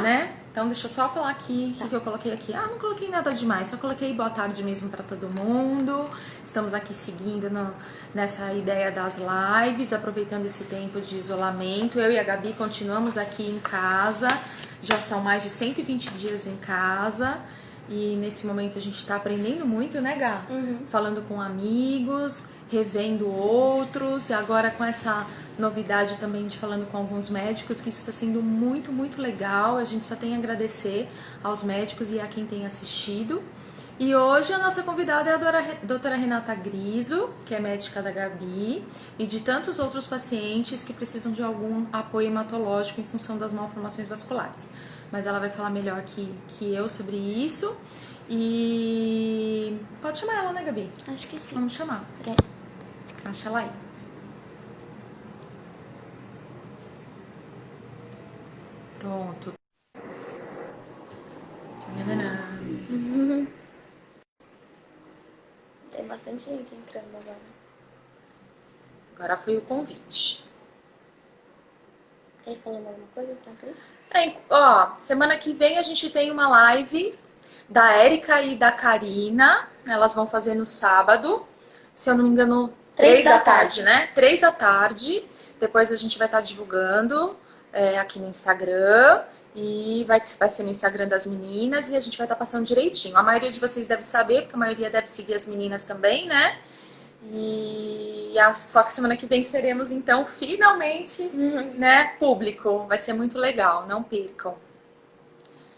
Né? Então deixa eu só falar aqui o que eu coloquei aqui. Ah, não coloquei nada demais, só coloquei boa tarde mesmo para todo mundo. Estamos aqui seguindo nessa ideia das lives, aproveitando esse tempo de isolamento. Eu e a Gabi continuamos aqui em casa, já são mais de 120 dias em casa. E nesse momento a gente está aprendendo muito, né, Gá? Falando com amigos, revendo outros, e agora com essa novidade também de falando com alguns médicos, que isso está sendo muito, muito legal. A gente só tem a agradecer aos médicos e a quem tem assistido. E hoje a nossa convidada é a doutora Renata Griso, que é médica da Gabi, e de tantos outros pacientes que precisam de algum apoio hematológico em função das malformações vasculares. Mas ela vai falar melhor que eu sobre isso. E pode chamar ela, né, Gabi? Acho que sim. Vamos chamar. Acha ela aí. Pronto. Tem bastante gente entrando agora. Agora foi o convite. Quer ir falando alguma coisa enquanto isso? Semana que vem a gente tem uma live da Érica e da Karina. Elas vão fazer no sábado, se eu não me engano, 3 da tarde, né? 3 da tarde. Depois a gente vai estar divulgando aqui no Instagram. E vai ser no Instagram das meninas e a gente vai estar passando direitinho. A maioria de vocês deve saber, porque a maioria deve seguir as meninas também, né? Só que semana que vem seremos, então, finalmente, né, público. Vai ser muito legal, não percam.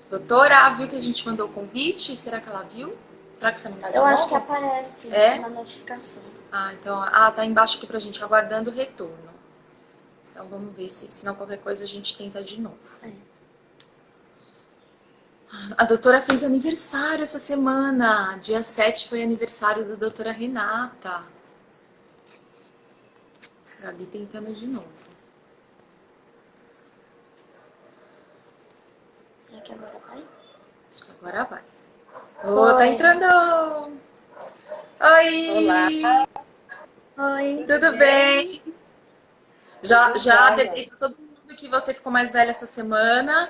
Doutora, viu que a gente mandou o convite? Será que ela viu? Será que você não tá de Eu novo? acho que aparece na notificação. Então, tá embaixo aqui pra gente, aguardando o retorno. Então, vamos ver se não qualquer coisa a gente tenta de novo. A doutora fez aniversário essa semana. Dia 7 foi aniversário da doutora Renata. Gabi tentando de novo. Será que agora vai? Acho que agora vai. Tá entrando! Oi! Olá! Oi! Tudo bem? Já detei pra todo mundo que você ficou mais velha essa semana.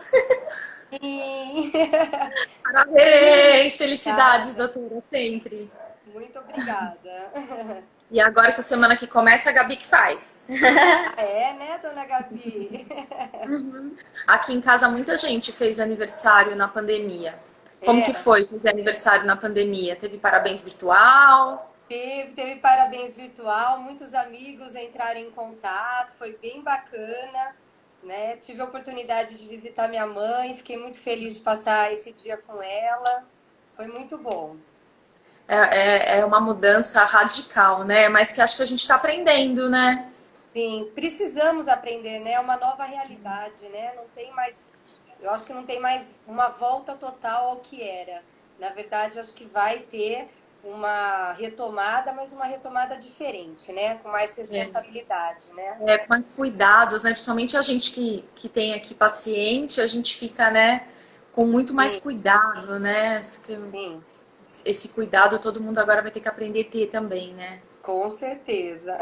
Sim. Parabéns! Felicidades, doutora, sempre. Muito obrigada. E agora, essa semana que começa, a Gabi que faz. Né, dona Gabi? Aqui em casa, muita gente fez aniversário na pandemia. Como que foi fazer aniversário na pandemia? Teve parabéns virtual? Teve parabéns virtual, muitos amigos entraram em contato, foi bem bacana, né? Tive a oportunidade de visitar minha mãe, fiquei muito feliz de passar esse dia com ela, foi muito bom. É uma mudança radical, né? Mas que acho que a gente está aprendendo, né? Sim, precisamos aprender, né? É uma nova realidade, né? Não tem mais, eu acho que não tem mais uma volta total ao que era. Na verdade, eu acho que vai ter uma retomada, mas uma retomada diferente, né? Com mais responsabilidade, né? Com mais cuidados, né? Principalmente a gente que tem aqui paciente, a gente fica, né, com muito mais cuidado, né? Sim, Esse cuidado todo mundo agora vai ter que aprender a ter também, né? com certeza.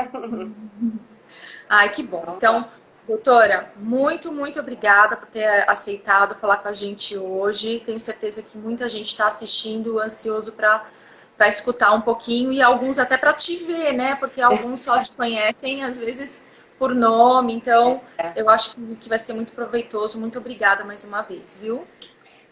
Ai, que bom. Então, doutora, muito, muito obrigada por ter aceitado falar com a gente hoje. Tenho certeza que muita gente está assistindo, ansioso para escutar um pouquinho e alguns até para te ver, né? Porque alguns só te conhecem, às vezes, por nome. Então, eu acho que vai ser muito proveitoso. Muito obrigada mais uma vez, viu?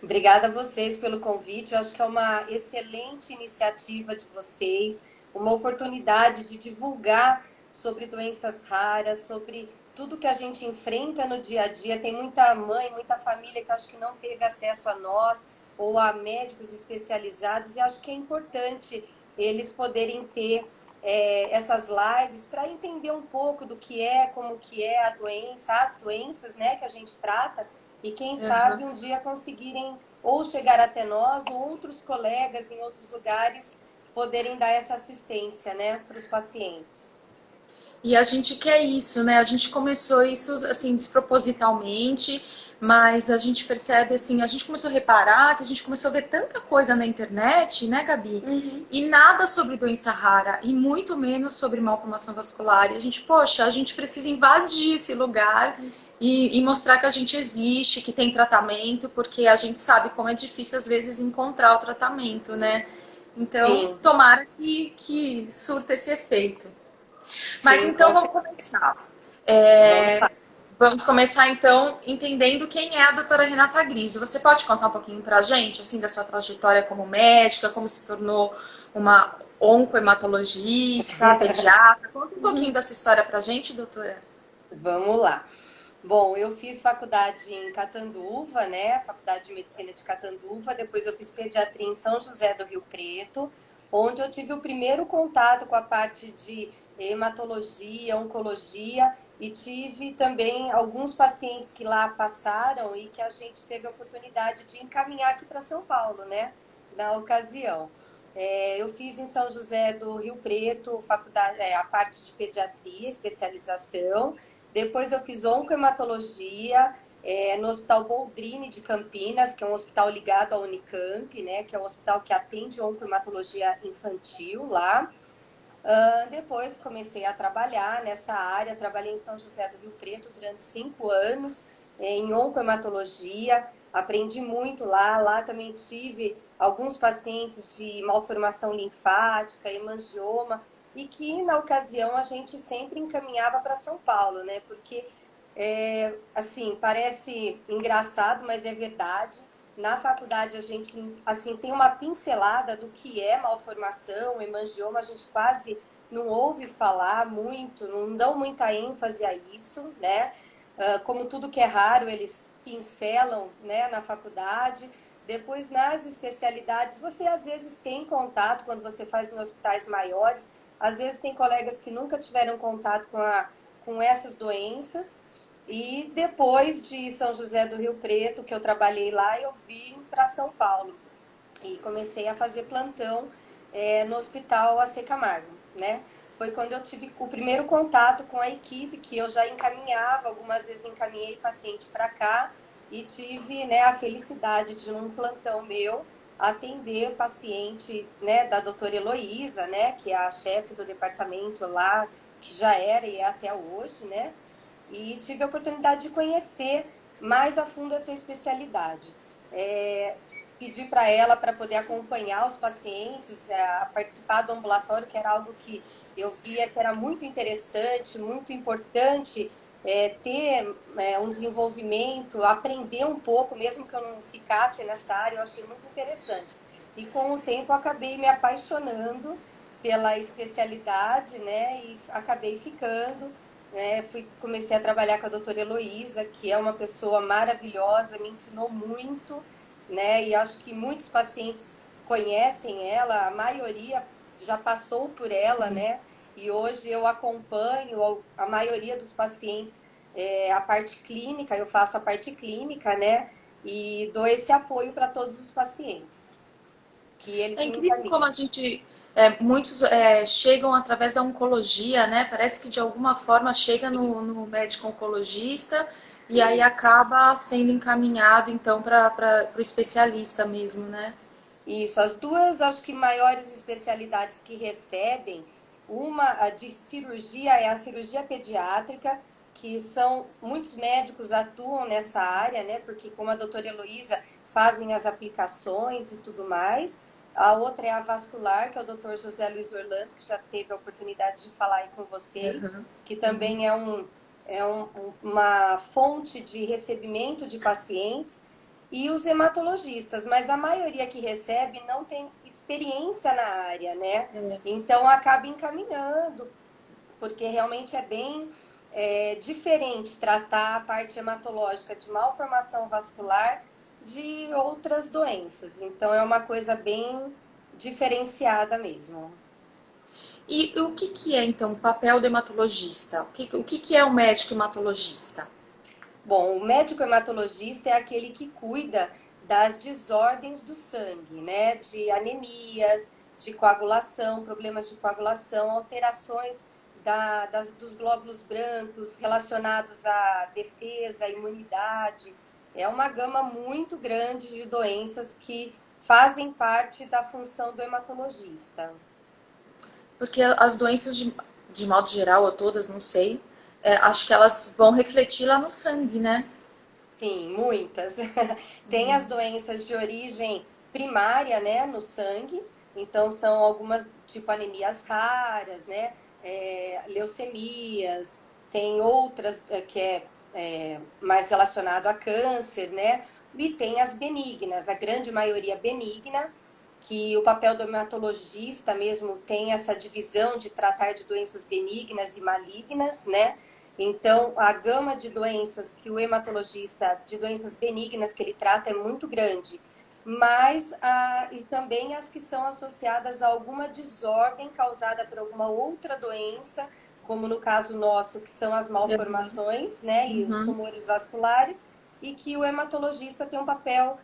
Obrigada a vocês pelo convite. Eu acho que é uma excelente iniciativa de vocês, uma oportunidade de divulgar sobre doenças raras, sobre tudo que a gente enfrenta no dia a dia. Tem muita mãe, muita família que acho que não teve acesso a nós ou a médicos especializados, e acho que é importante eles poderem ter essas lives para entender um pouco do que é, como que é a doença, as doenças, né, que a gente trata. E quem sabe um dia conseguirem ou chegar até nós, ou outros colegas em outros lugares poderem dar essa assistência, né, para os pacientes. E a gente quer isso, né? A gente começou isso assim despropositalmente, mas a gente percebe assim, a gente começou a reparar que a gente começou a ver tanta coisa na internet, né, Gabi? Uhum. E nada sobre doença rara, e muito menos sobre malformação vascular. E a gente, poxa, a gente precisa invadir esse lugar e mostrar que a gente existe, que tem tratamento, porque a gente sabe como é difícil às vezes encontrar o tratamento, né? Então, Sim, tomara que surta esse efeito. Mas sim, então vamos começar. vamos lá. Vamos começar então entendendo quem é a doutora Renata Grigio. Você pode contar um pouquinho pra gente, assim, da sua trajetória como médica, como se tornou uma oncohematologista, pediatra? Conta um pouquinho Uhum. da sua história pra gente, doutora. Vamos lá. Bom, eu fiz faculdade em Catanduva, né? Faculdade de Medicina de Catanduva. Depois eu fiz pediatria em São José do Rio Preto, onde eu tive o primeiro contato com a parte de hematologia, oncologia e tive também alguns pacientes que lá passaram e que a gente teve a oportunidade de encaminhar aqui para São Paulo, né? Na ocasião. Eu fiz em São José do Rio Preto, faculdade, a parte de pediatria, especialização. Depois eu fiz oncohematologia no Hospital Boldrini de Campinas, que é um hospital ligado à Unicamp, né, que é um hospital que atende oncohematologia infantil lá. Depois comecei a trabalhar nessa área, trabalhei em São José do Rio Preto durante 5 anos em oncohematologia, aprendi muito lá. Lá também tive alguns pacientes de malformação linfática, hemangioma, e que na ocasião a gente sempre encaminhava para São Paulo, né? Porque assim, parece engraçado, mas é verdade. Na faculdade a gente assim tem uma pincelada do que é malformação, hemangioma, a gente quase não ouve falar muito, não dão muita ênfase a isso, né? Como tudo que é raro, eles pincelam, né, na faculdade. Depois, nas especialidades, você às vezes tem contato quando você faz em hospitais maiores, às vezes tem colegas que nunca tiveram contato com essas doenças. E depois de São José do Rio Preto, que eu trabalhei lá, eu vim para São Paulo e comecei a fazer plantão no Hospital AC Camargo, né? Foi quando eu tive o primeiro contato com a equipe, que eu já encaminhava, algumas vezes encaminhei paciente para cá e tive, né, a felicidade de, num plantão meu, atender paciente, né, da doutora Heloísa, né, que é a chefe do departamento lá, que já era e é até hoje, né? E tive a oportunidade de conhecer mais a fundo essa especialidade. É, Pedi para ela para poder acompanhar os pacientes, a participar do ambulatório, que era algo que eu via que era muito interessante, muito importante ter um desenvolvimento, aprender um pouco, mesmo que eu não ficasse nessa área, eu achei muito interessante. E com o tempo eu acabei me apaixonando pela especialidade, né, e acabei ficando, né, comecei a trabalhar com a doutora Heloísa, que é uma pessoa maravilhosa, me ensinou muito, né, e acho que muitos pacientes conhecem ela, a maioria já passou por ela, Sim. né, e hoje eu acompanho a maioria dos pacientes, a parte clínica, eu faço a parte clínica, né, e dou esse apoio para todos os pacientes, que eles É me incrível como encaminham. a gente, muitos chegam através da oncologia, né? Parece que de alguma forma chega no médico oncologista e aí E acaba sendo encaminhado então para o especialista mesmo, né? Isso, as duas, acho que maiores especialidades que recebem, uma a de cirurgia é a cirurgia pediátrica, que são muitos médicos atuam nessa área, né? Porque como a doutora Heloísa fazem as aplicações e tudo mais. A outra é a vascular, que é o doutor José Luiz Orlando, que já teve a oportunidade de falar aí com vocês, Uhum, que uhum. também uma fonte de recebimento de pacientes e os hematologistas, mas a maioria que recebe não tem experiência na área, né? É. Então acaba encaminhando, porque realmente é bem diferente tratar a parte hematológica de malformação vascular de outras doenças. Então é uma coisa bem diferenciada mesmo. E o que que é então o papel do hematologista? O que que é o médico hematologista? Bom, o médico hematologista é aquele que cuida das desordens do sangue, né? De anemias, de coagulação, problemas de coagulação, alterações dos glóbulos brancos relacionados à defesa, imunidade. É uma gama muito grande de doenças que fazem parte da função do hematologista. Porque as doenças, de modo geral, ou todas, não sei, acho que elas vão refletir lá no sangue, né? Sim, muitas. Tem as doenças de origem primária, né, no sangue. Então, são algumas, tipo anemias raras, né? Leucemias. Tem outras que mais relacionado a câncer, né? E tem as benignas, a grande maioria benigna, que o papel do hematologista mesmo tem essa divisão de tratar de doenças benignas e malignas, né? Então, a gama de doenças que o hematologista, de doenças benignas que ele trata é muito grande, mas e também as que são associadas a alguma desordem causada por alguma outra doença, como no caso nosso, que são as malformações, né, e os Uhum. tumores vasculares, e que o hematologista tem um papel,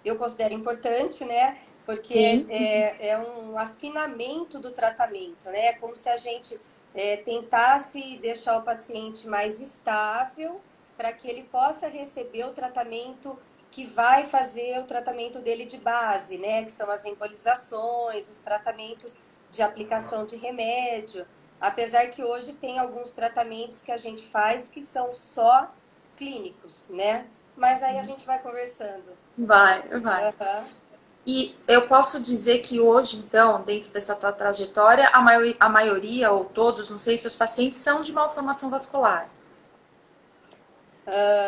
eu considero importante, né, porque Sim. é um afinamento do tratamento, né, é como se a gente tentasse deixar o paciente mais estável para que ele possa receber o tratamento que vai fazer o tratamento dele de base, né? Que são as embolizações, os tratamentos de aplicação de remédio. Apesar que hoje tem alguns tratamentos que a gente faz que são só clínicos, né? Mas aí a gente vai conversando. Vai. Uhum. E eu posso dizer que hoje, então, dentro dessa tua trajetória, a maioria, ou todos, não sei se os pacientes são de malformação vascular.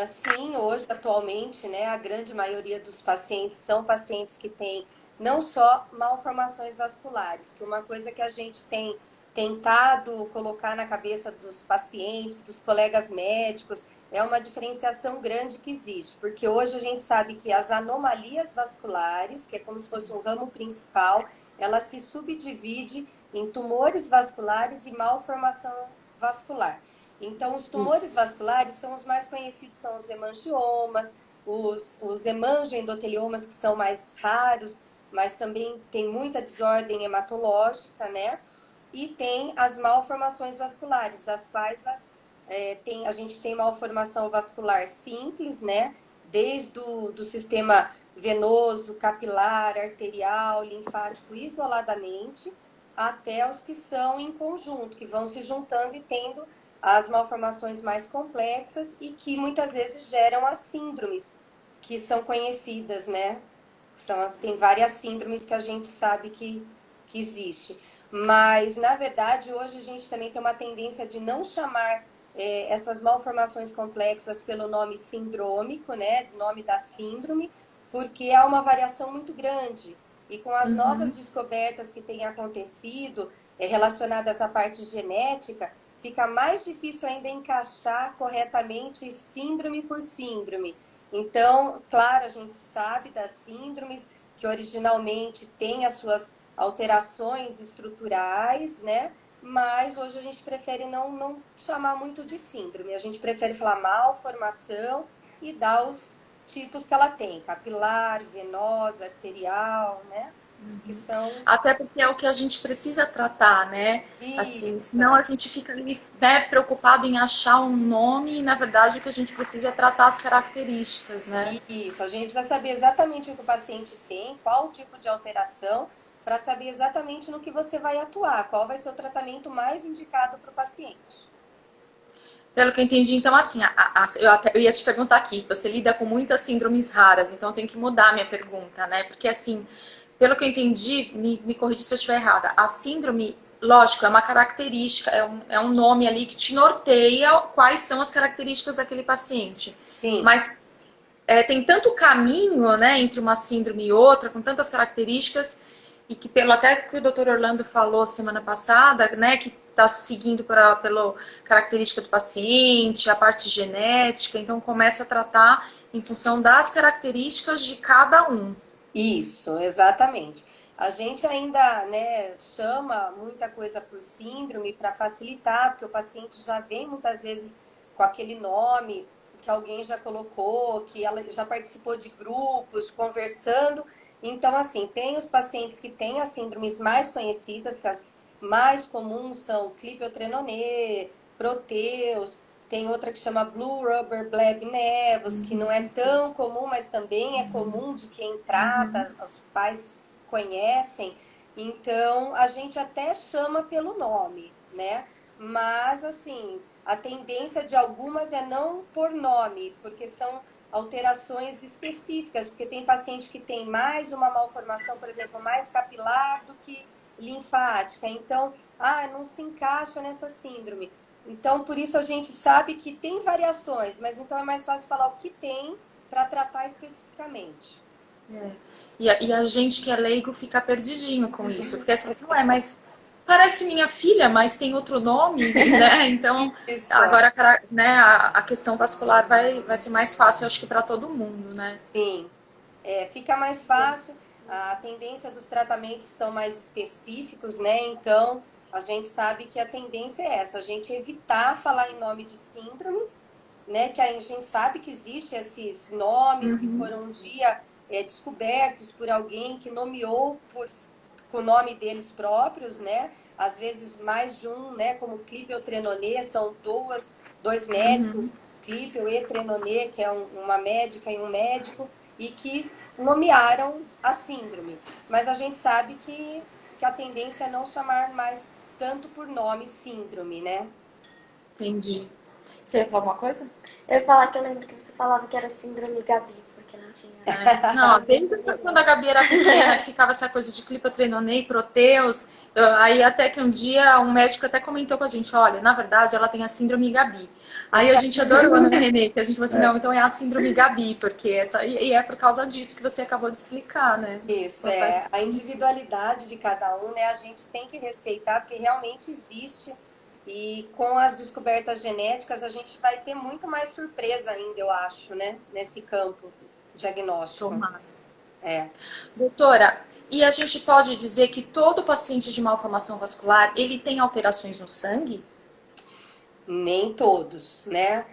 Sim, hoje, atualmente, né, a grande maioria dos pacientes são pacientes que têm não só malformações vasculares, que uma coisa que a gente tem tentado colocar na cabeça dos pacientes, dos colegas médicos, é uma diferenciação grande que existe, porque hoje a gente sabe que as anomalias vasculares, que é como se fosse um ramo principal, ela se subdivide em tumores vasculares e malformação vascular. Então, os tumores Isso. vasculares são os mais conhecidos, são os hemangiomas, os hemangioendoteliomas, que são mais raros, mas também tem muita desordem hematológica, né? E tem as malformações vasculares, das quais a gente tem malformação vascular simples, né? Desde do sistema venoso, capilar, arterial, linfático, isoladamente, até os que são em conjunto, que vão se juntando e tendo as malformações mais complexas e que muitas vezes geram as síndromes, que são conhecidas, né? Tem várias síndromes que a gente sabe que existe. Mas, na verdade, hoje a gente também tem uma tendência de não chamar essas malformações complexas pelo nome sindrômico, né? Nome da síndrome, porque há uma variação muito grande. E com as novas descobertas que têm acontecido relacionadas à parte genética, fica mais difícil ainda encaixar corretamente síndrome por síndrome. Então, claro, a gente sabe das síndromes que originalmente têm as suas alterações estruturais, né? Mas hoje a gente prefere não chamar muito de síndrome. A gente prefere falar malformação e dar os tipos que ela tem: capilar, venosa, arterial, né? Que são Até porque é o que a gente precisa tratar, né? Assim, senão isso. a gente fica ali, né, preocupado em achar um nome e, na verdade, o que a gente precisa é tratar as características, né? Isso, a gente precisa saber exatamente o que o paciente tem, qual o tipo de alteração, para saber exatamente no que você vai atuar, qual vai ser o tratamento mais indicado para o paciente. Pelo que eu entendi, então, assim, eu ia te perguntar aqui, você lida com muitas síndromes raras, então eu tenho que mudar a minha pergunta, né? Porque, assim, pelo que eu entendi, me corrija se eu estiver errada, a síndrome, lógico, é uma característica, é um nome ali que te norteia quais são as características daquele paciente. Sim, Mas tem tanto caminho, né, entre uma síndrome e outra, com tantas características, e que pelo até que o Dr. Orlando falou semana passada, né, que está seguindo pela característica do paciente, a parte genética, então começa a tratar em função das características de cada um. isso, exatamente. A gente ainda, né, chama muita coisa por síndrome para facilitar, porque o paciente já vem muitas vezes com aquele nome que alguém já colocou, que ela já participou de grupos, conversando. Então, assim, tem os pacientes que têm as síndromes mais conhecidas, que as mais comuns são Clipeotrenonê, Proteus, tem outra que chama Blue Rubber Bleb Nevus, que não é tão comum, mas também é comum de quem trata, os pais conhecem. Então, a gente até chama pelo nome, né? Mas, assim, a tendência de algumas é não por nome, porque são alterações específicas, porque tem paciente que tem mais uma malformação, por exemplo, mais capilar do que linfática. Então, não se encaixa nessa síndrome. Então, por isso a gente sabe que tem variações, mas então é mais fácil falar o que tem para tratar especificamente. E a gente que é leigo fica perdidinho com isso, porque assim, ué, mas parece minha filha, mas tem outro nome, né? Então, Isso. agora, né, a questão vascular vai ser mais fácil, acho que para todo mundo, né? Sim, fica mais fácil, a tendência dos tratamentos estão mais específicos, né? Então, a gente sabe que a tendência é essa, a gente evitar falar em nome de síndromes, né? Que a gente sabe que existem esses nomes que foram um dia descobertos por alguém que nomeou com o nome deles próprios, né? Às vezes mais de um, né? Como Clipeotrenonê, são dois médicos, Clipeo e Trenonê, que é uma médica e um médico, e que nomearam a síndrome. Mas a gente sabe que a tendência é não chamar mais tanto por nome síndrome, né? Entendi. Você ia falar alguma coisa? Eu ia falar que eu lembro que você falava que era síndrome Gabi, porque não tinha. Não, desde quando a Gabi era pequena, que ficava essa coisa de Clipeotrenonê e Proteus, aí até que um dia um médico até comentou com a gente, olha, na verdade ela tem a síndrome Gabi. Aí a gente adorou, né, Renê? Que a gente falou assim, não, então é a síndrome Gabi, porque e é por causa disso que você acabou de explicar, né? Isso, Então, a individualidade de cada um, né? A gente tem que respeitar, porque realmente existe. E com as descobertas genéticas, a gente vai ter muito mais surpresa ainda, eu acho, né? Nesse campo diagnóstico. Tomara. Doutora, e a gente pode dizer que todo paciente de malformação vascular, ele tem alterações no sangue? Nem todos, né?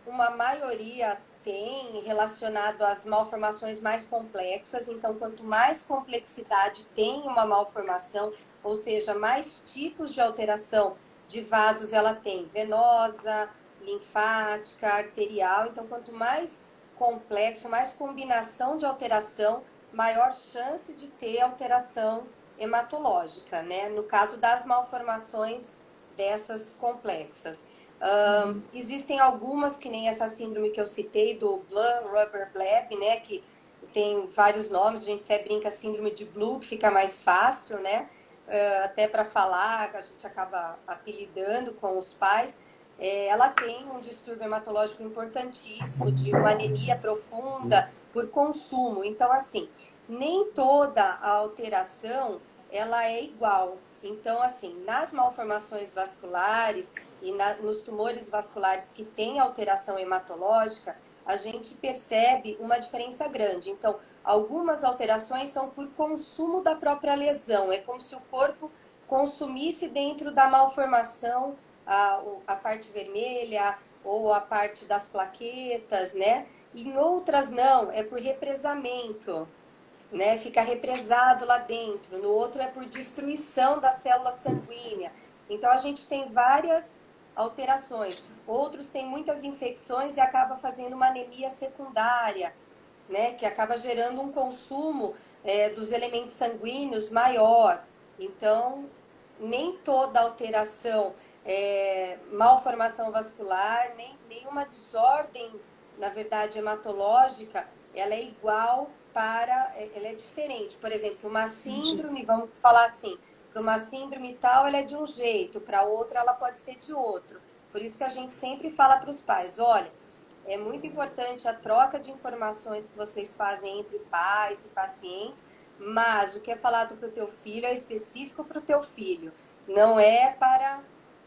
Uma maioria tem relacionado às malformações mais complexas, então quanto mais complexidade tem uma malformação, ou seja, mais tipos de alteração de vasos ela tem, venosa, linfática, arterial, então quanto mais complexo, mais combinação de alteração, maior chance de ter alteração hematológica, né? No caso das malformações dessas complexas. Existem algumas, que nem essa síndrome que eu citei, do Blue Rubber Bleb, né, que tem vários nomes, a gente até brinca síndrome de Blue, que fica mais fácil, né, até para falar, a gente acaba apelidando com os pais. Ela tem um distúrbio hematológico importantíssimo, de uma anemia profunda por consumo. Então, assim, nem toda a alteração ela é igual. Então, assim, nas malformações vasculares e nos tumores vasculares que têm alteração hematológica, a gente percebe uma diferença grande. Então, algumas alterações são por consumo da própria lesão. É como se o corpo consumisse dentro da malformação a parte vermelha ou a parte das plaquetas, né? E em outras não, é por represamento. Né, fica represado lá dentro, no outro é por destruição da célula sanguínea. Então a gente tem várias alterações. Outros têm muitas infecções e acaba fazendo uma anemia secundária, né, que acaba gerando um consumo dos elementos sanguíneos maior. Então, nem toda alteração, malformação vascular, nem nenhuma desordem, na verdade, hematológica, ela é igual ela é diferente. Por exemplo, uma síndrome, vamos falar assim, para uma síndrome tal, ela é de um jeito, para outra ela pode ser de outro. Por isso que a gente sempre fala para os pais, olha, é muito importante a troca de informações que vocês fazem entre pais e pacientes, mas o que é falado para o teu filho é específico para o teu filho. Não é para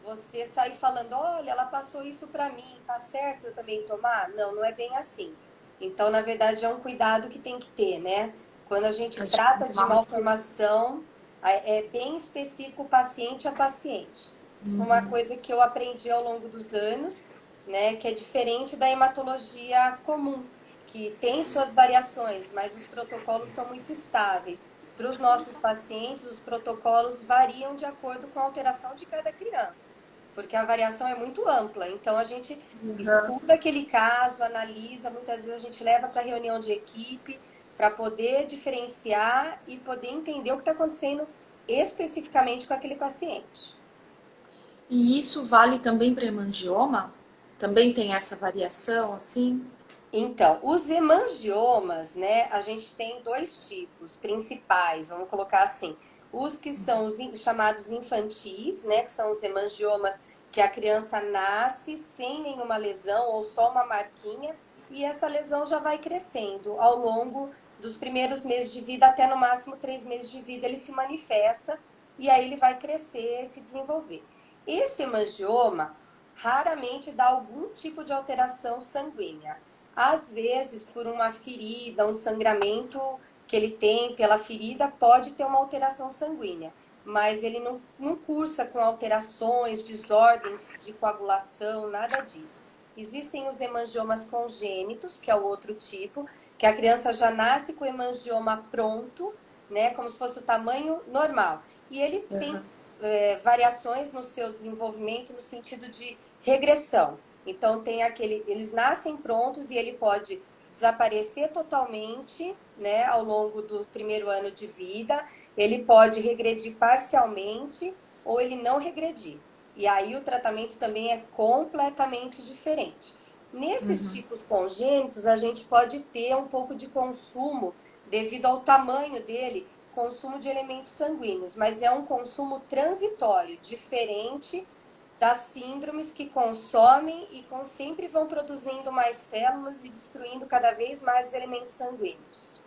você sair falando, olha, ela passou isso para mim, tá certo eu também tomar? Não, não é bem assim. Então, na verdade, é um cuidado que tem que ter, né? Quando a gente trata de malformação, é bem específico paciente a paciente. Isso foi uma coisa que eu aprendi ao longo dos anos, né? Que é diferente da hematologia comum, que tem suas variações, mas os protocolos são muito estáveis. para os nossos pacientes, os protocolos variam de acordo com a alteração de cada criança, porque a variação é muito ampla. Então, a gente estuda aquele caso, analisa, muitas vezes a gente leva para reunião de equipe para poder diferenciar e poder entender o que está acontecendo especificamente com aquele paciente. E isso vale também para hemangioma? Também tem essa variação, assim? Então, os hemangiomas, né, a gente tem dois tipos principais, vamos colocar assim. Os que são os chamados infantis, né, que são os hemangiomas que a criança nasce sem nenhuma lesão ou só uma marquinha, e essa lesão já vai crescendo ao longo dos primeiros meses de vida, até no máximo 3 meses de vida ele se manifesta, e aí ele vai crescer e se desenvolver. Esse hemangioma raramente dá algum tipo de alteração sanguínea. Às vezes, por uma ferida, um sangramento que ele tem pela ferida, pode ter uma alteração sanguínea, mas ele não cursa com alterações, desordens de coagulação, nada disso. Existem os hemangiomas congênitos, que é o outro tipo, que a criança já nasce com o hemangioma pronto, né, como se fosse o tamanho normal. E ele tem variações no seu desenvolvimento no sentido de regressão. Então, tem eles nascem prontos e ele pode desaparecer totalmente, né, ao longo do primeiro ano de vida, ele pode regredir parcialmente ou ele não regredir. E aí o tratamento também é completamente diferente. Nesses tipos congênitos, a gente pode ter um pouco de consumo, devido ao tamanho dele, consumo de elementos sanguíneos, mas é um consumo transitório, diferente das síndromes que consomem e sempre vão produzindo mais células e destruindo cada vez mais elementos sanguíneos.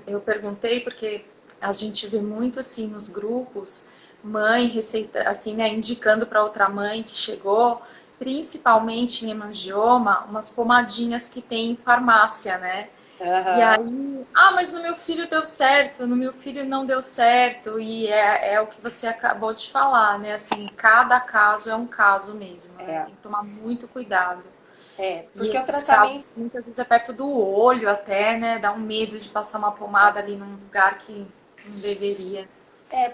Eu perguntei porque a gente vê muito assim nos grupos, mãe receita, assim, né, indicando para outra mãe que chegou, principalmente em hemangioma, umas pomadinhas que tem em farmácia, né? E aí, mas no meu filho deu certo, no meu filho não deu certo, e é o que você acabou de falar, né? Assim, cada caso é um caso mesmo, né? Tem que tomar muito cuidado. E Porque o esses tratamento... casos, muitas vezes é perto do olho até, né? Dá um medo de passar uma pomada ali num lugar que não deveria.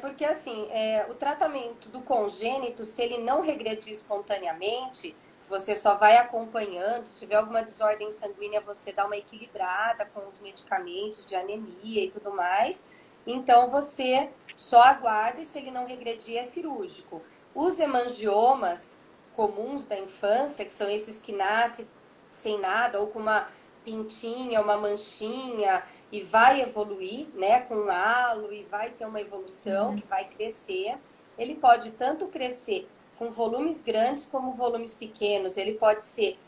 Porque assim, o tratamento do congênito, se ele não regredir espontaneamente, você só vai acompanhando, se tiver alguma desordem sanguínea, você dá uma equilibrada com os medicamentos de anemia e tudo mais. Então, você só aguarda e se ele não regredir, é cirúrgico. Os hemangiomas comuns da infância, que são esses que nascem sem nada, ou com uma pintinha, uma manchinha, e vai evoluir, né, com um halo e vai ter uma evolução que vai crescer. Ele pode tanto crescer com volumes grandes como volumes pequenos. Ele pode ser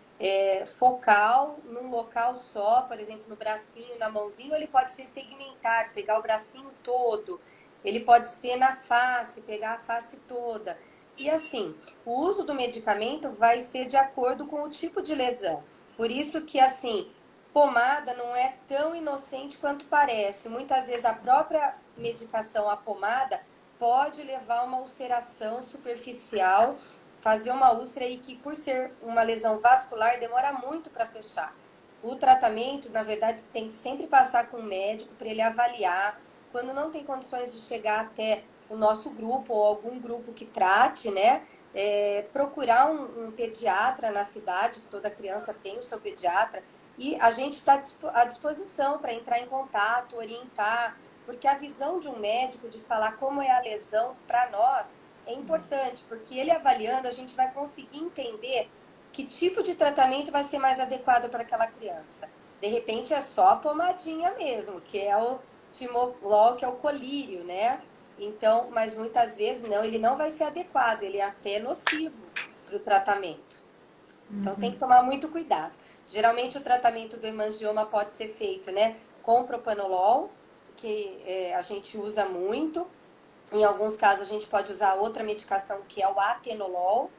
focal num local só, por exemplo, no bracinho, na mãozinha, ou ele pode ser segmentar, pegar o bracinho todo. Ele pode ser na face, pegar a face toda. E assim, o uso do medicamento vai ser de acordo com o tipo de lesão. Por isso que, assim, pomada não é tão inocente quanto parece. Muitas vezes a própria medicação, a pomada, pode levar a uma ulceração superficial, fazer uma úlcera e que, por ser uma lesão vascular, demora muito para fechar. O tratamento, na verdade, tem que sempre passar com o médico para ele avaliar. Quando não tem condições de chegar até o nosso grupo ou algum grupo que trate, né? Procurar um pediatra na cidade, que toda criança tem o seu pediatra, e a gente está à disposição para entrar em contato, orientar, porque a visão de um médico de falar como é a lesão para nós é importante, porque ele avaliando a gente vai conseguir entender que tipo de tratamento vai ser mais adequado para aquela criança. De repente é só a pomadinha mesmo, que é o timolol, que é o colírio, né? Então, mas muitas vezes não, ele não vai ser adequado, ele é até nocivo para o tratamento. Então tem que tomar muito cuidado. Geralmente o tratamento do hemangioma pode ser feito, né, com propanolol, que a gente usa muito. Em alguns casos a gente pode usar outra medicação que é o atenolol.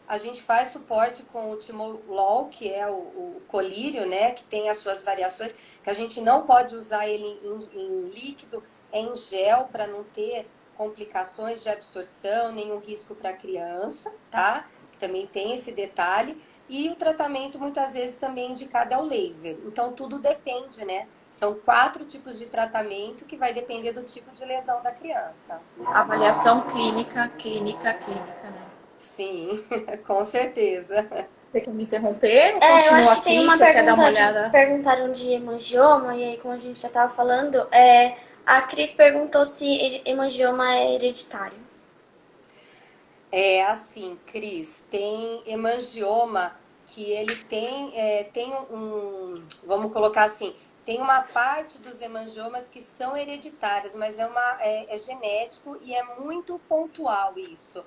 A gente faz suporte com o timolol, que é o colírio, né, que tem as suas variações, que a gente não pode usar ele em líquido, em gel, para não ter complicações de absorção, nenhum risco para a criança, tá? Também tem esse detalhe. e o tratamento muitas vezes também indicado é o laser. Então tudo depende, né? São 4 tipos de tratamento que vai depender do tipo de lesão da criança. Avaliação clínica, clínica, clínica, né? Sim, com certeza. Você quer me interromper ou Eu continua acho que tem aqui? uma Você quer dar uma pergunta olhada? perguntaram de hemangioma, e aí como a gente já estava falando, a Cris perguntou se hemangioma é hereditário. É assim, Cris, tem hemangioma que ele tem vamos colocar assim, tem uma parte dos hemangiomas que são hereditários, mas é genético e é muito pontual isso.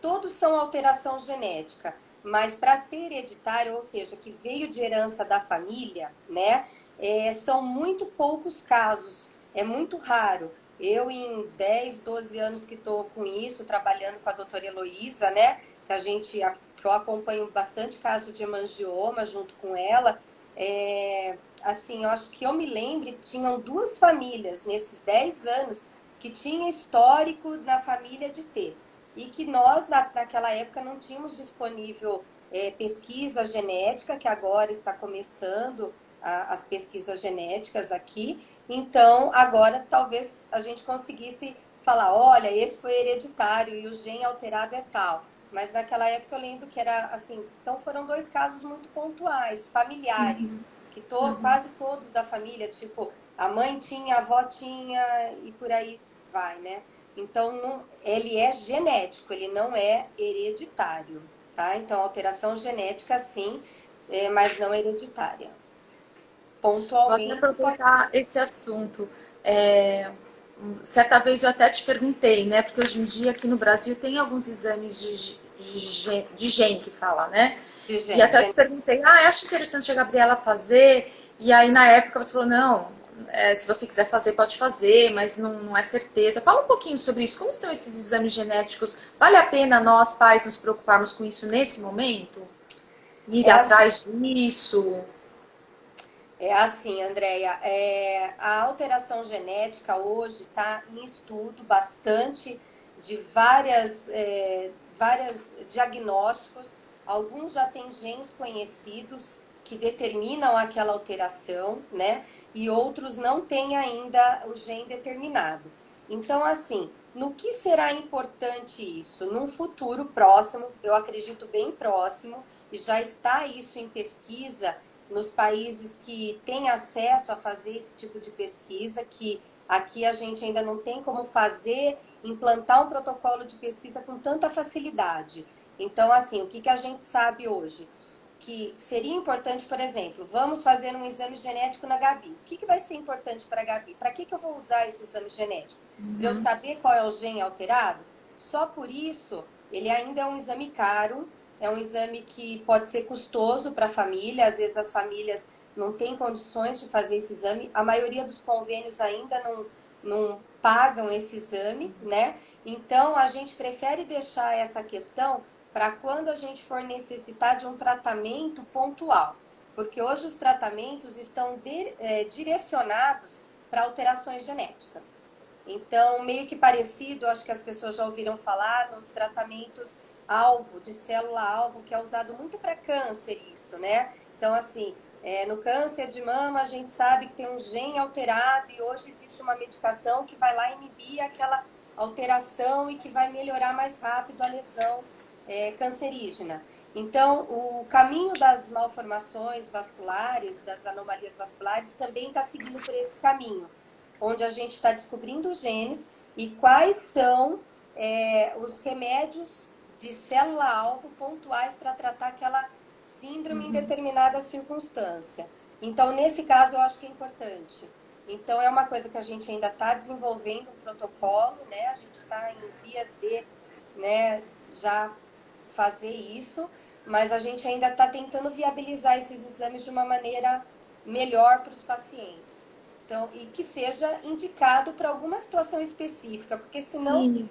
Todos são alteração genética, mas para ser hereditário, ou seja, que veio de herança da família, né, são muito poucos casos, é muito raro. Eu, em 10, 12 anos que estou com isso, trabalhando com a doutora Heloísa, né? Que eu acompanho bastante caso de hemangioma junto com ela. Assim, eu acho que eu me lembro, tinham 2 famílias nesses 10 anos que tinha histórico na família de ter. E que nós, naquela época, não tínhamos disponível pesquisa genética, que agora está começando as pesquisas genéticas aqui. Então, agora talvez a gente conseguisse falar, olha, esse foi hereditário e o gene alterado é tal. Mas naquela época eu lembro que era assim, então foram 2 casos muito pontuais, familiares, que quase todos da família, tipo, a mãe tinha, a avó tinha e por aí vai, né? Então, ele é genético, ele não é hereditário, tá? Então, alteração genética sim, mas não hereditária. Vou até Pontualmente pode aproveitar ter. esse assunto. É, certa vez eu até te perguntei, né? Porque hoje em dia aqui no Brasil tem alguns exames de gene que fala, né? De E até te gente. perguntei, acho interessante a Gabriela fazer. E aí na época você falou, não, se você quiser fazer, pode fazer, mas não é certeza. Fala um pouquinho sobre isso. Como estão esses exames genéticos? Vale a pena nós, pais, nos preocuparmos com isso nesse momento? Ir É assim, atrás disso? Andréia, a alteração genética hoje está em estudo bastante de várias diagnósticos. Alguns já têm genes conhecidos que determinam aquela alteração, né? E outros não têm ainda o gene determinado. Então, assim, no que será importante isso? Num futuro próximo, eu acredito bem próximo, e já está isso em pesquisa nos países que têm acesso a fazer esse tipo de pesquisa, que aqui a gente ainda não tem como fazer, implantar um protocolo de pesquisa com tanta facilidade. Então, assim, o que a gente sabe hoje? Que seria importante, por exemplo, vamos fazer um exame genético na Gabi. O que vai ser importante para a Gabi? Para que eu vou usar esse exame genético? Para eu saber qual é o gene alterado? Só por isso, ele ainda é um exame caro, é um exame que pode ser custoso para a família, às vezes as famílias não têm condições de fazer esse exame, a maioria dos convênios ainda não pagam esse exame, né? Então, a gente prefere deixar essa questão para quando a gente for necessitar de um tratamento pontual, porque hoje os tratamentos estão direcionados para alterações genéticas. Então, meio que parecido, acho que as pessoas já ouviram falar nos tratamentos alvo, de célula-alvo, que é usado muito para câncer isso, né? Então, assim, no câncer de mama, a gente sabe que tem um gene alterado e hoje existe uma medicação que vai lá inibir aquela alteração e que vai melhorar mais rápido a lesão cancerígena. Então, o caminho das malformações vasculares, das anomalias vasculares, também está seguindo por esse caminho, onde a gente está descobrindo os genes e quais são os remédios de célula-alvo pontuais para tratar aquela síndrome em determinada circunstância. Então, nesse caso, eu acho que é importante. Então, é uma coisa que a gente ainda está desenvolvendo um protocolo, né? A gente está em vias de, né, já fazer isso, mas a gente ainda está tentando viabilizar esses exames de uma maneira melhor para os pacientes. Então, e que seja indicado para alguma situação específica, porque senão Sim.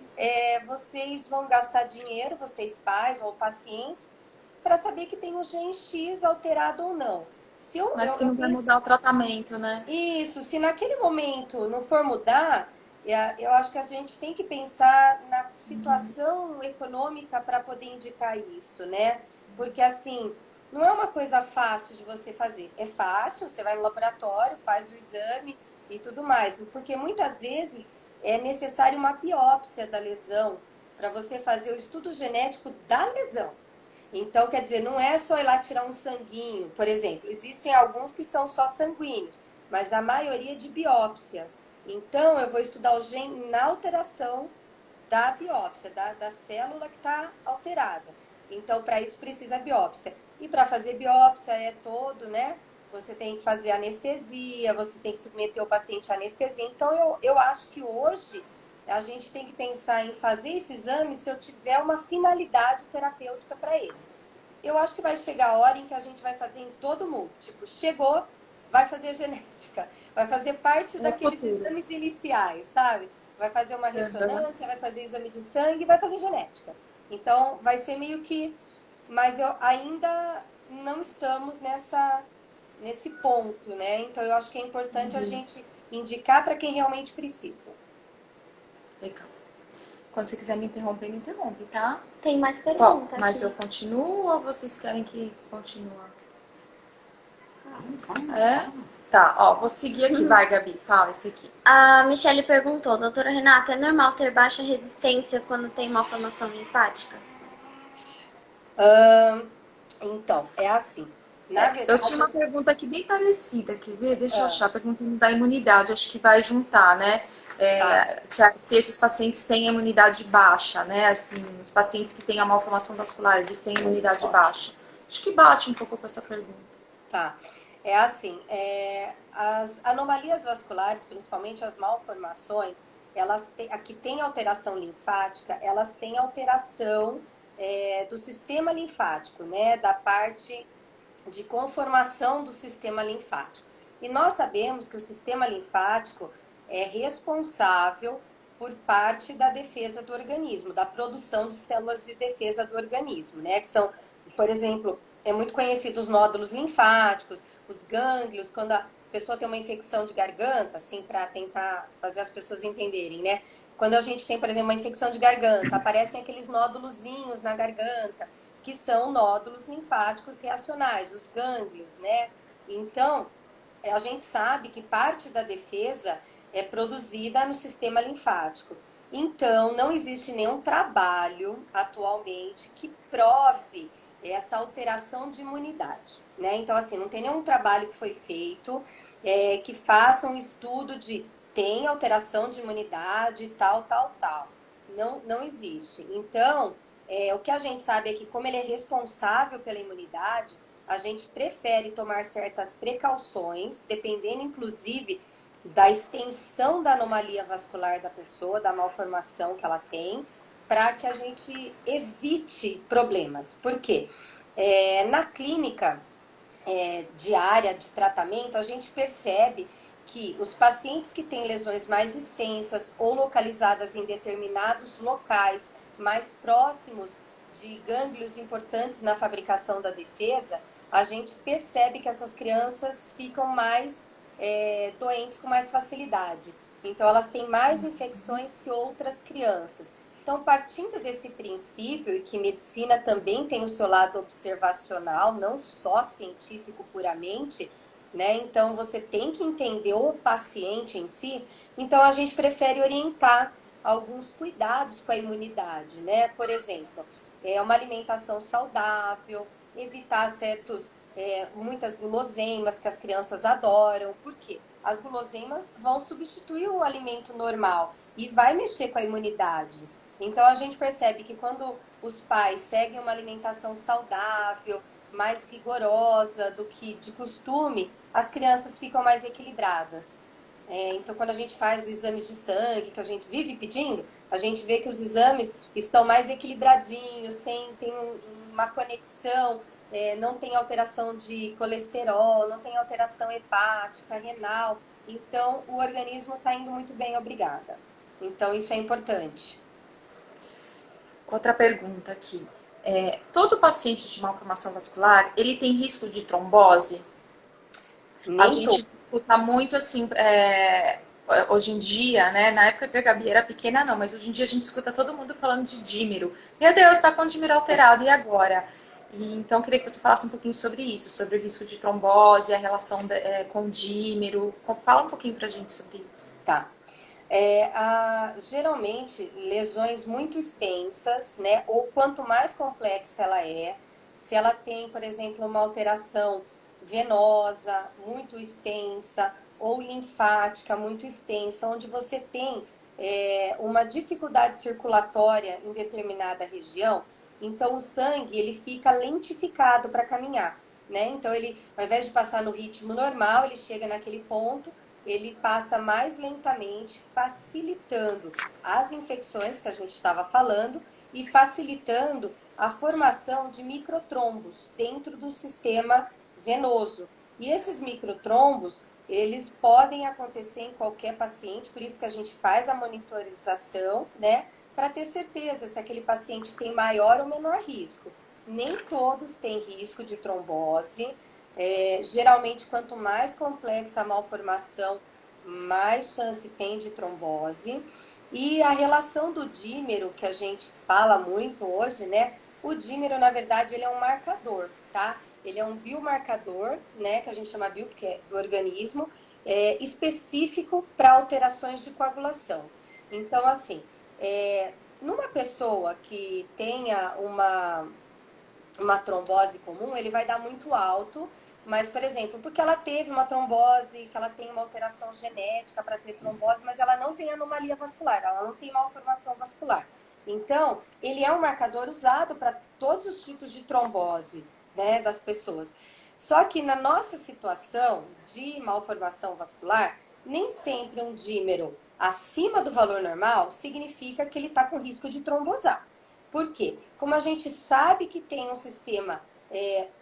vocês vão gastar dinheiro, vocês pais ou pacientes, para saber que tem um gene X alterado ou não. Se Mas que não vai penso mudar o tratamento, né? isso, se naquele momento não for mudar, eu acho que a gente tem que pensar na situação econômica para poder indicar isso, né? Porque assim, não é uma coisa fácil de você fazer. É fácil, você vai no laboratório, faz o exame e tudo mais. Porque muitas vezes é necessário uma biópsia da lesão para você fazer o estudo genético da lesão. Então, quer dizer, não é só ir lá tirar um sanguinho, por exemplo. Existem alguns que são só sanguíneos, mas a maioria é de biópsia. Então, eu vou estudar o gene na alteração da biópsia, da célula que está alterada. Então, para isso precisa biópsia. E para fazer biópsia é todo, né? Você tem que fazer anestesia, você tem que submeter o paciente à anestesia. Então, eu acho que hoje a gente tem que pensar em fazer esse exame se eu tiver uma finalidade terapêutica para ele. Eu acho que vai chegar a hora em que a gente vai fazer em todo mundo. Tipo, chegou, vai fazer genética. Vai fazer parte daqueles exames iniciais, sabe? Vai fazer uma ressonância, vai fazer exame de sangue, vai fazer genética. Então, vai ser meio que... Mas eu ainda não estamos nesse ponto, né? Então, eu acho que é importante a gente indicar para quem realmente precisa. Legal. Quando você quiser me interrompe, tá? Tem mais perguntas. Mas eu continuo ou vocês querem que continue? Tá, ó, vou seguir aqui. Vai, Gabi, fala esse aqui. A Michelle perguntou, doutora Renata, é normal ter baixa resistência quando tem malformação linfática? Então, é assim. Na verdade, eu tinha uma pergunta aqui bem parecida, quer ver? Deixa eu achar, perguntando da imunidade, acho que vai juntar, né? Se esses pacientes têm imunidade baixa, né? Assim, os pacientes que têm a malformação vascular, eles têm imunidade baixa. Acho que bate um pouco com essa pergunta. Tá. É assim, as anomalias vasculares, principalmente as malformações, aqui tem alteração linfática, elas têm alteração do sistema linfático, né? Da parte de conformação do sistema linfático. E nós sabemos que o sistema linfático é responsável por parte da defesa do organismo, da produção de células de defesa do organismo, né? Que são, por exemplo, é muito conhecido os nódulos linfáticos, os gânglios, quando a pessoa tem uma infecção de garganta, assim, para tentar fazer as pessoas entenderem, né? Quando a gente tem, por exemplo, uma infecção de garganta, aparecem aqueles nódulozinhos na garganta, que são nódulos linfáticos reacionais, os gânglios, né? Então, a gente sabe que parte da defesa é produzida no sistema linfático. Então, não existe nenhum trabalho atualmente que prove essa alteração de imunidade, né? Então, assim, não tem nenhum trabalho que foi feito que faça um estudo de tem alteração de imunidade, tal. Não existe. Então, o que a gente sabe é que como ele é responsável pela imunidade, a gente prefere tomar certas precauções, dependendo, inclusive, da extensão da anomalia vascular da pessoa, da malformação que ela tem, para que a gente evite problemas. Por quê? Na clínica diária de tratamento, a gente percebe que os pacientes que têm lesões mais extensas ou localizadas em determinados locais mais próximos de gânglios importantes na fabricação da defesa, a gente percebe que essas crianças ficam mais doentes com mais facilidade. Então, elas têm mais infecções que outras crianças. Então, partindo desse princípio, e que medicina também tem o seu lado observacional, não só científico puramente, né? Então, você tem que entender o paciente em si. Então, a gente prefere orientar alguns cuidados com a imunidade, né? Por exemplo, uma alimentação saudável, evitar muitas guloseimas que as crianças adoram. Por quê? As guloseimas vão substituir o alimento normal e vai mexer com a imunidade. Então, a gente percebe que quando os pais seguem uma alimentação saudável, mais rigorosa do que de costume, as crianças ficam mais equilibradas. Então, quando a gente faz exames de sangue, que a gente vive pedindo, a gente vê que os exames estão mais equilibradinhos, tem uma conexão, não tem alteração de colesterol, não tem alteração hepática, renal. Então, o organismo está indo muito bem, obrigada. Então, isso é importante. Outra pergunta aqui. Todo paciente de malformação vascular, ele tem risco de trombose? A gente escuta muito assim, hoje em dia, né? Na época que a Gabi era pequena, não, mas hoje em dia a gente escuta todo mundo falando de dímero. Meu Deus, tá com o dímero alterado, e agora? E, então, eu queria que você falasse um pouquinho sobre isso, sobre o risco de trombose, a relação com o dímero. Fala um pouquinho pra gente sobre isso. Tá. Geralmente, lesões muito extensas, né? Ou quanto mais complexa ela é, se ela tem, por exemplo, uma alteração venosa muito extensa ou linfática muito extensa, onde você tem uma dificuldade circulatória em determinada região, então o sangue ele fica lentificado para caminhar, né? Então ele, ao invés de passar no ritmo normal, ele chega naquele ponto, ele passa mais lentamente, facilitando as infecções que a gente estava falando e facilitando a formação de microtrombos dentro do sistema venoso. E esses microtrombos, eles podem acontecer em qualquer paciente, por isso que a gente faz a monitorização, né, para ter certeza se aquele paciente tem maior ou menor risco. Nem todos têm risco de trombose. Geralmente, quanto mais complexa a malformação, mais chance tem de trombose. E a relação do dímero, que a gente fala muito hoje, né? O dímero, na verdade, ele é um marcador, tá? Ele é um biomarcador, né? Que a gente chama bio, porque é do organismo, específico para alterações de coagulação. Então, assim, numa pessoa que tenha uma trombose comum, ele vai dar muito alto, mas, por exemplo, porque ela teve uma trombose, que ela tem uma alteração genética para ter trombose, mas ela não tem anomalia vascular, ela não tem malformação vascular. Então, ele é um marcador usado para todos os tipos de trombose, né, das pessoas. Só que na nossa situação de malformação vascular, nem sempre um dímero acima do valor normal significa que ele está com risco de trombosar. Por quê? Como a gente sabe que tem um sistema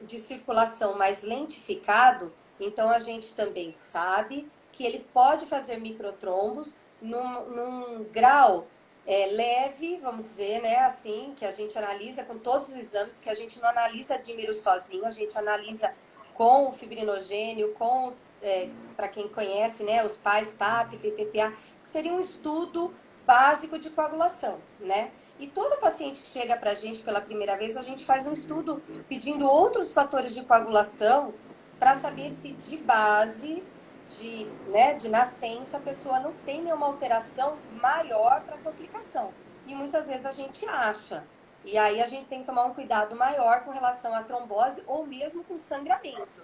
de circulação mais lentificado, então a gente também sabe que ele pode fazer microtrombos num grau leve, vamos dizer, né, assim, que a gente analisa com todos os exames, que a gente não analisa dímero sozinho, a gente analisa com o fibrinogênio, para quem conhece, né, os pais TAP, TTPA, que seria um estudo básico de coagulação, né? E todo paciente que chega para a gente pela primeira vez, a gente faz um estudo pedindo outros fatores de coagulação para saber se de base, de nascença, a pessoa não tem nenhuma alteração maior para complicação. E muitas vezes a gente acha. E aí a gente tem que tomar um cuidado maior com relação à trombose ou mesmo com sangramento.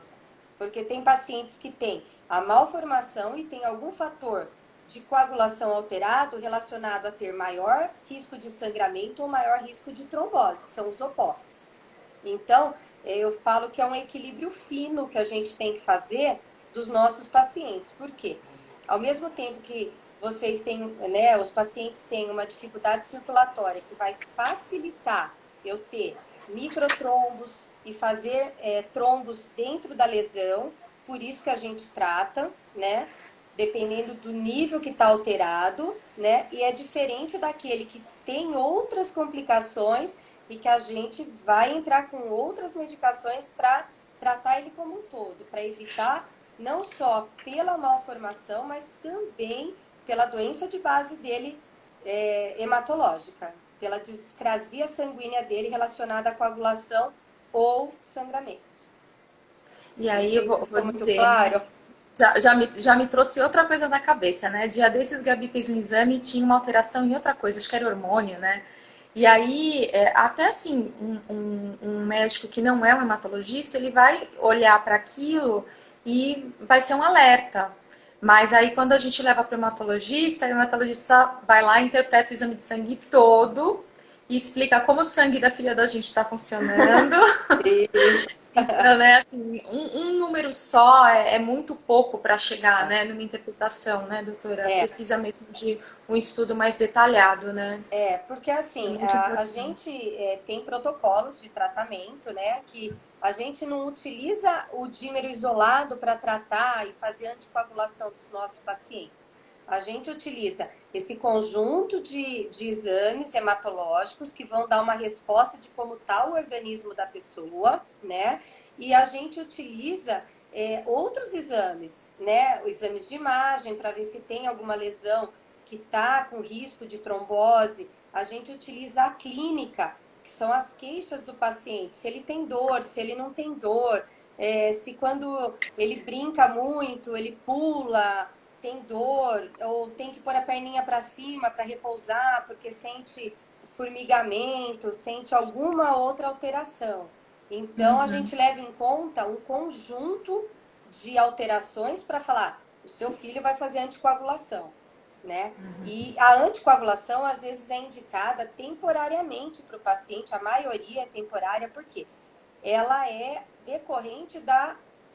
Porque tem pacientes que têm a malformação e tem algum fator de coagulação alterado relacionado a ter maior risco de sangramento ou maior risco de trombose, que são os opostos. Então, eu falo que é um equilíbrio fino que a gente tem que fazer dos nossos pacientes. Por quê? Ao mesmo tempo que vocês têm, né, os pacientes têm uma dificuldade circulatória que vai facilitar eu ter microtrombos e fazer trombos dentro da lesão, por isso que a gente trata, né? Dependendo do nível que está alterado, né? E é diferente daquele que tem outras complicações e que a gente vai entrar com outras medicações para tratar ele como um todo, para evitar não só pela malformação, mas também pela doença de base dele hematológica, pela discrasia sanguínea dele relacionada à coagulação ou sangramento. E aí eu vou muito dizer, né? claro. Já me trouxe outra coisa na cabeça, né? Dia desses, Gabi fez um exame e tinha uma alteração em outra coisa, acho que era hormônio, né? E aí, até assim, um médico que não é um hematologista, ele vai olhar para aquilo e vai ser um alerta. Mas aí, quando a gente leva para o hematologista vai lá, interpreta o exame de sangue todo e explica como o sangue da filha da gente está funcionando. Então, né, assim, um número só é muito pouco para chegar, né, numa interpretação, né, doutora? Precisa mesmo de um estudo mais detalhado, né? Porque assim, a gente tem protocolos de tratamento, né, que a gente não utiliza o dímero isolado para tratar e fazer anticoagulação dos nossos pacientes. A gente utiliza esse conjunto de exames hematológicos que vão dar uma resposta de como está o organismo da pessoa, né? E a gente utiliza outros exames, né? Exames de imagem para ver se tem alguma lesão que está com risco de trombose. A gente utiliza a clínica que são as queixas do paciente, se ele tem dor, se ele não tem dor, se quando ele brinca muito, ele pula, tem dor, ou tem que pôr a perninha para cima para repousar, porque sente formigamento, sente alguma outra alteração. Então, a gente leva em conta um conjunto de alterações para falar, o seu filho vai fazer anticoagulação, né? E a anticoagulação, às vezes, é indicada temporariamente para o paciente, a maioria é temporária, porque ela é decorrente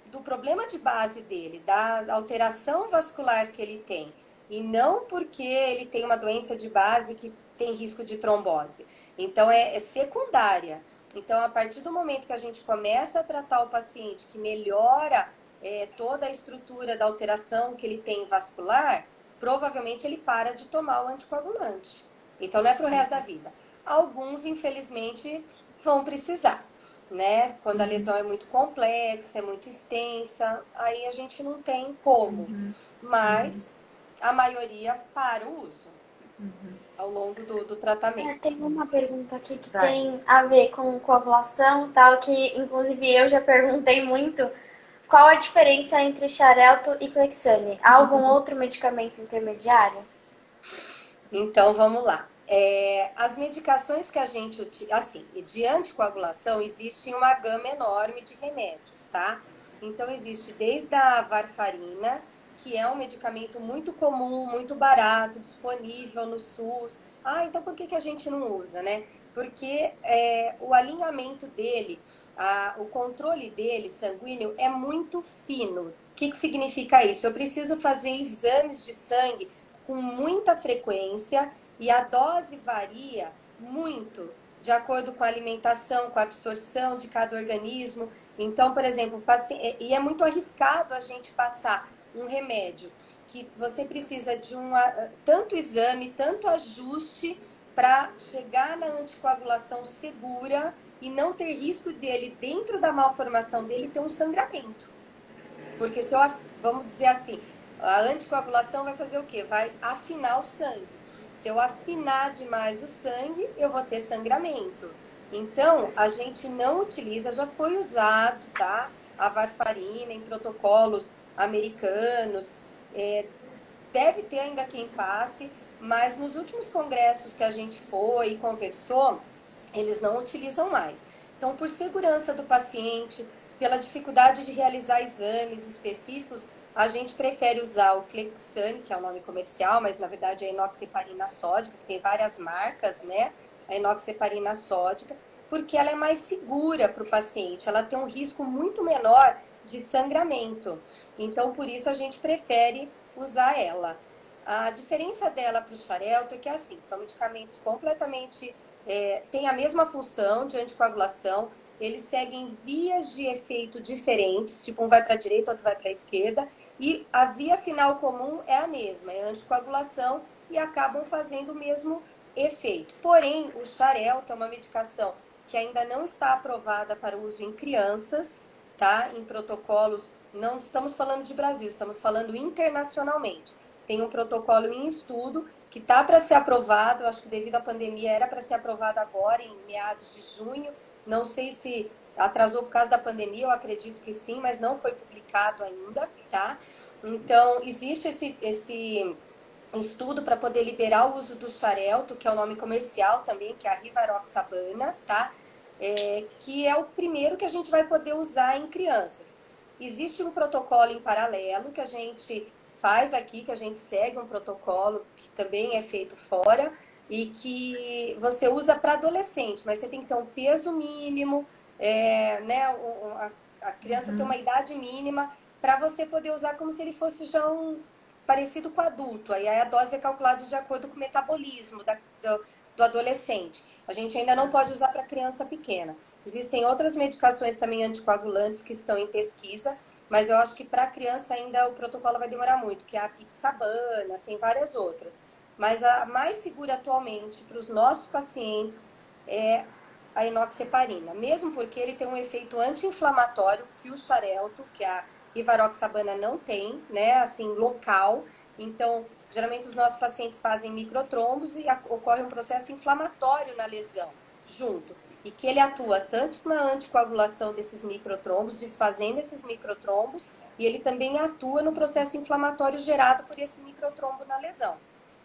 do problema de base dele, da alteração vascular que ele tem, e não porque ele tem uma doença de base que tem risco de trombose. Então, é secundária. Então, a partir do momento que a gente começa a tratar o paciente, que melhora toda a estrutura da alteração que ele tem vascular, provavelmente ele para de tomar o anticoagulante. Então, não é para o resto da vida. Alguns, infelizmente, vão precisar, né? Quando a lesão é muito complexa, é muito extensa, aí a gente não tem como. Mas a maioria para o uso ao longo do tratamento. Tem uma pergunta aqui que tem a ver com coagulação, tal, que inclusive eu já perguntei muito. Qual a diferença entre Xarelto e Clexane? Há algum outro medicamento intermediário? Então, vamos lá. As medicações que a gente utiliza, assim, de anticoagulação, existe uma gama enorme de remédios, tá? Então, existe desde a varfarina, que é um medicamento muito comum, muito barato, disponível no SUS. Então por que a gente não usa, né? Porque o alinhamento dele, o controle dele, sanguíneo, é muito fino. O que significa isso? Eu preciso fazer exames de sangue com muita frequência e a dose varia muito de acordo com a alimentação, com a absorção de cada organismo. Então, por exemplo, e é muito arriscado a gente passar um remédio que você precisa de tanto exame, tanto ajuste para chegar na anticoagulação segura e não ter risco de ele, dentro da malformação dele, ter um sangramento. Porque vamos dizer assim, a anticoagulação vai fazer o quê? Vai afinar o sangue. Se eu afinar demais o sangue, eu vou ter sangramento. Então, a gente não utiliza, já foi usado, tá? A varfarina em protocolos americanos, deve ter ainda quem passe, mas nos últimos congressos que a gente foi e conversou, eles não utilizam mais. Então, por segurança do paciente, pela dificuldade de realizar exames específicos, a gente prefere usar o Clexane, que é o nome comercial, mas na verdade é a enoxaparina sódica, que tem várias marcas, né? A enoxaparina sódica, porque ela é mais segura para o paciente, ela tem um risco muito menor de sangramento. Então, por isso a gente prefere usar ela. A diferença dela para o Xarelto é que, assim, são medicamentos completamente... têm a mesma função de anticoagulação, eles seguem vias de efeito diferentes, tipo um vai para a direita, outro vai para a esquerda, e a via final comum é a mesma, é a anticoagulação, e acabam fazendo o mesmo efeito. Porém, o Xarelto é uma medicação que ainda não está aprovada para uso em crianças, tá? Em protocolos, não estamos falando de Brasil, estamos falando internacionalmente. Tem um protocolo em estudo que está para ser aprovado, acho que devido à pandemia era para ser aprovado agora, em meados de junho. Não sei se atrasou por causa da pandemia, eu acredito que sim, mas não foi publicado ainda, tá? Então, existe esse estudo para poder liberar o uso do Xarelto, que é o nome comercial também, que é a rivaroxabana, tá? Que é o primeiro que a gente vai poder usar em crianças. Existe um protocolo em paralelo que a gente faz aqui, que a gente segue um protocolo que também é feito fora e que você usa para adolescente, mas você tem que ter um peso mínimo, né? A criança tem uma idade mínima para você poder usar como se ele fosse já parecido com adulto. Aí a dose é calculada de acordo com o metabolismo do adolescente. A gente ainda não pode usar para criança pequena. Existem outras medicações também anticoagulantes que estão em pesquisa, mas eu acho que para criança ainda o protocolo vai demorar muito, que é a apixabana, tem várias outras. Mas a mais segura atualmente para os nossos pacientes é a enoxaparina, mesmo porque ele tem um efeito anti-inflamatório que o Xarelto, que a rivaroxabana não tem, né, assim, local. Então, geralmente os nossos pacientes fazem microtrombos e ocorre um processo inflamatório na lesão. junto. E que ele atua tanto na anticoagulação desses microtrombos, desfazendo esses microtrombos, e ele também atua no processo inflamatório gerado por esse microtrombo na lesão.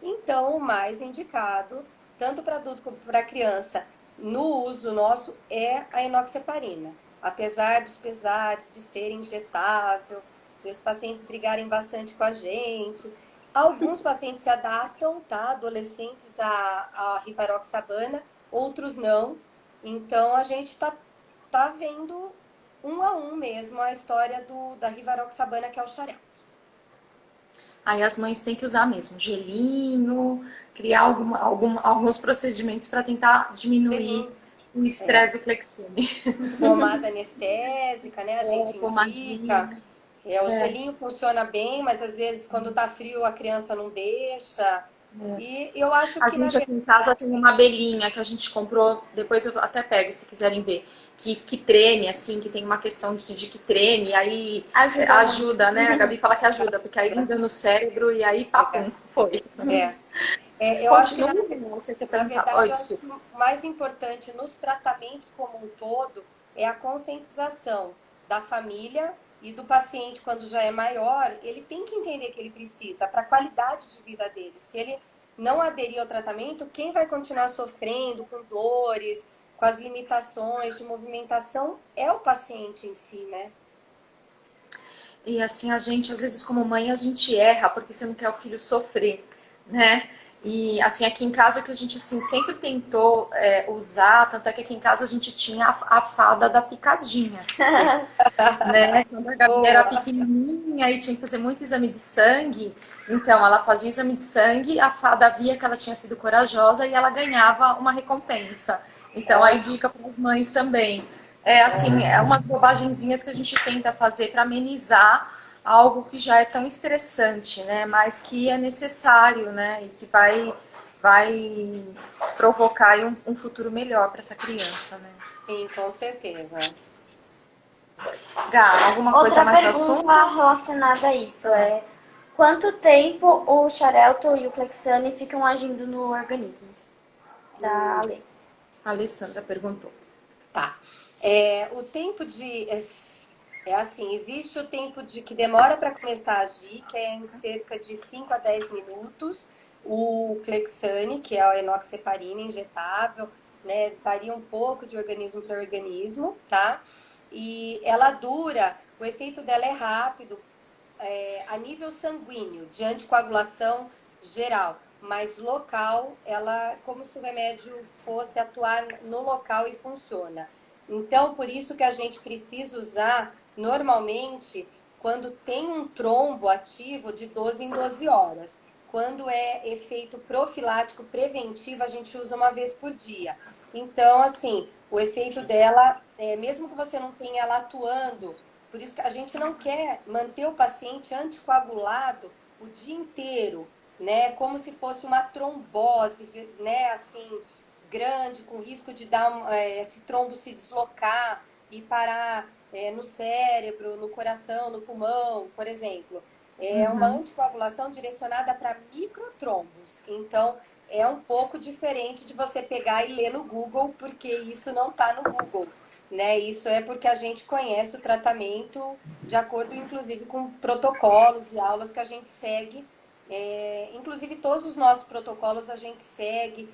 Então, o mais indicado, tanto para adulto como para criança, no uso nosso, é a enoxaparina. Apesar dos pesares de ser injetável, e os pacientes brigarem bastante com a gente. Alguns pacientes se adaptam, tá? Adolescentes a rivaroxabana, outros não. Então, a gente tá vendo um a um mesmo a história da rivaroxabana, que é o xarel. Aí as mães têm que usar mesmo gelinho, criar alguns procedimentos para tentar diminuir o estresse do Clexane. Pomada anestésica, né? A gente indica. O gelinho funciona bem, mas às vezes quando tá frio a criança não deixa. E eu acho que a gente aqui em casa tem uma abelhinha que a gente comprou, depois eu até pego se quiserem ver, que treme, assim, que tem uma questão de que treme, aí ajuda, né? A Gabi fala que ajuda, porque aí liga no cérebro e aí papum, foi. Eu acho que na verdade, eu acho que o mais importante nos tratamentos como um todo é a conscientização da família e do paciente. Quando já é maior, ele tem que entender que ele precisa para a qualidade de vida dele. Se ele não aderir ao tratamento, quem vai continuar sofrendo com dores, com as limitações de movimentação, é o paciente em si, né? E assim, a gente, às vezes como mãe, a gente erra porque você não quer o filho sofrer, né? E assim, aqui em casa que a gente assim, sempre tentou usar, tanto é que aqui em casa a gente tinha a fada da picadinha. Né? Quando a Gabi era pequenininha e tinha que fazer muito exame de sangue, então ela fazia o exame de sangue, a fada via que ela tinha sido corajosa e ela ganhava uma recompensa. Então aí dica para as mães também. Assim, é umas bobagenzinhas que a gente tenta fazer para amenizar algo que já é tão estressante, né? Mas que é necessário, né? E que vai provocar aí um futuro melhor para essa criança, né? Sim, com certeza. Gá, alguma coisa mais no assunto? Outra pergunta relacionada a isso é: quanto tempo o xarelto e o Clexane ficam agindo no organismo? Da Ale. A Alessandra perguntou. Tá. O tempo de... assim, existe o tempo de que demora para começar a agir, que é em cerca de 5 a 10 minutos. O Clexane, que é a enoxaparina injetável, né, varia um pouco de organismo para organismo, tá? E ela dura, o efeito dela é rápido, a nível sanguíneo, de anticoagulação geral, mas local, ela, como se o remédio fosse atuar no local e funciona. Então, por isso que a gente precisa usar, normalmente, quando tem um trombo ativo de 12 em 12 horas. Quando é efeito profilático preventivo, a gente usa uma vez por dia. Então, assim, o efeito dela, mesmo que você não tenha ela atuando, por isso que a gente não quer manter o paciente anticoagulado o dia inteiro, né? Como se fosse uma trombose, né? Assim, grande, com risco de dar esse trombo se deslocar e parar no cérebro, no coração, no pulmão, por exemplo. É uma anticoagulação direcionada para microtrombos. Então, é um pouco diferente de você pegar e ler no Google, porque isso não está no Google. Né? Isso é porque a gente conhece o tratamento de acordo, inclusive, com protocolos e aulas que a gente segue. Inclusive, todos os nossos protocolos a gente segue,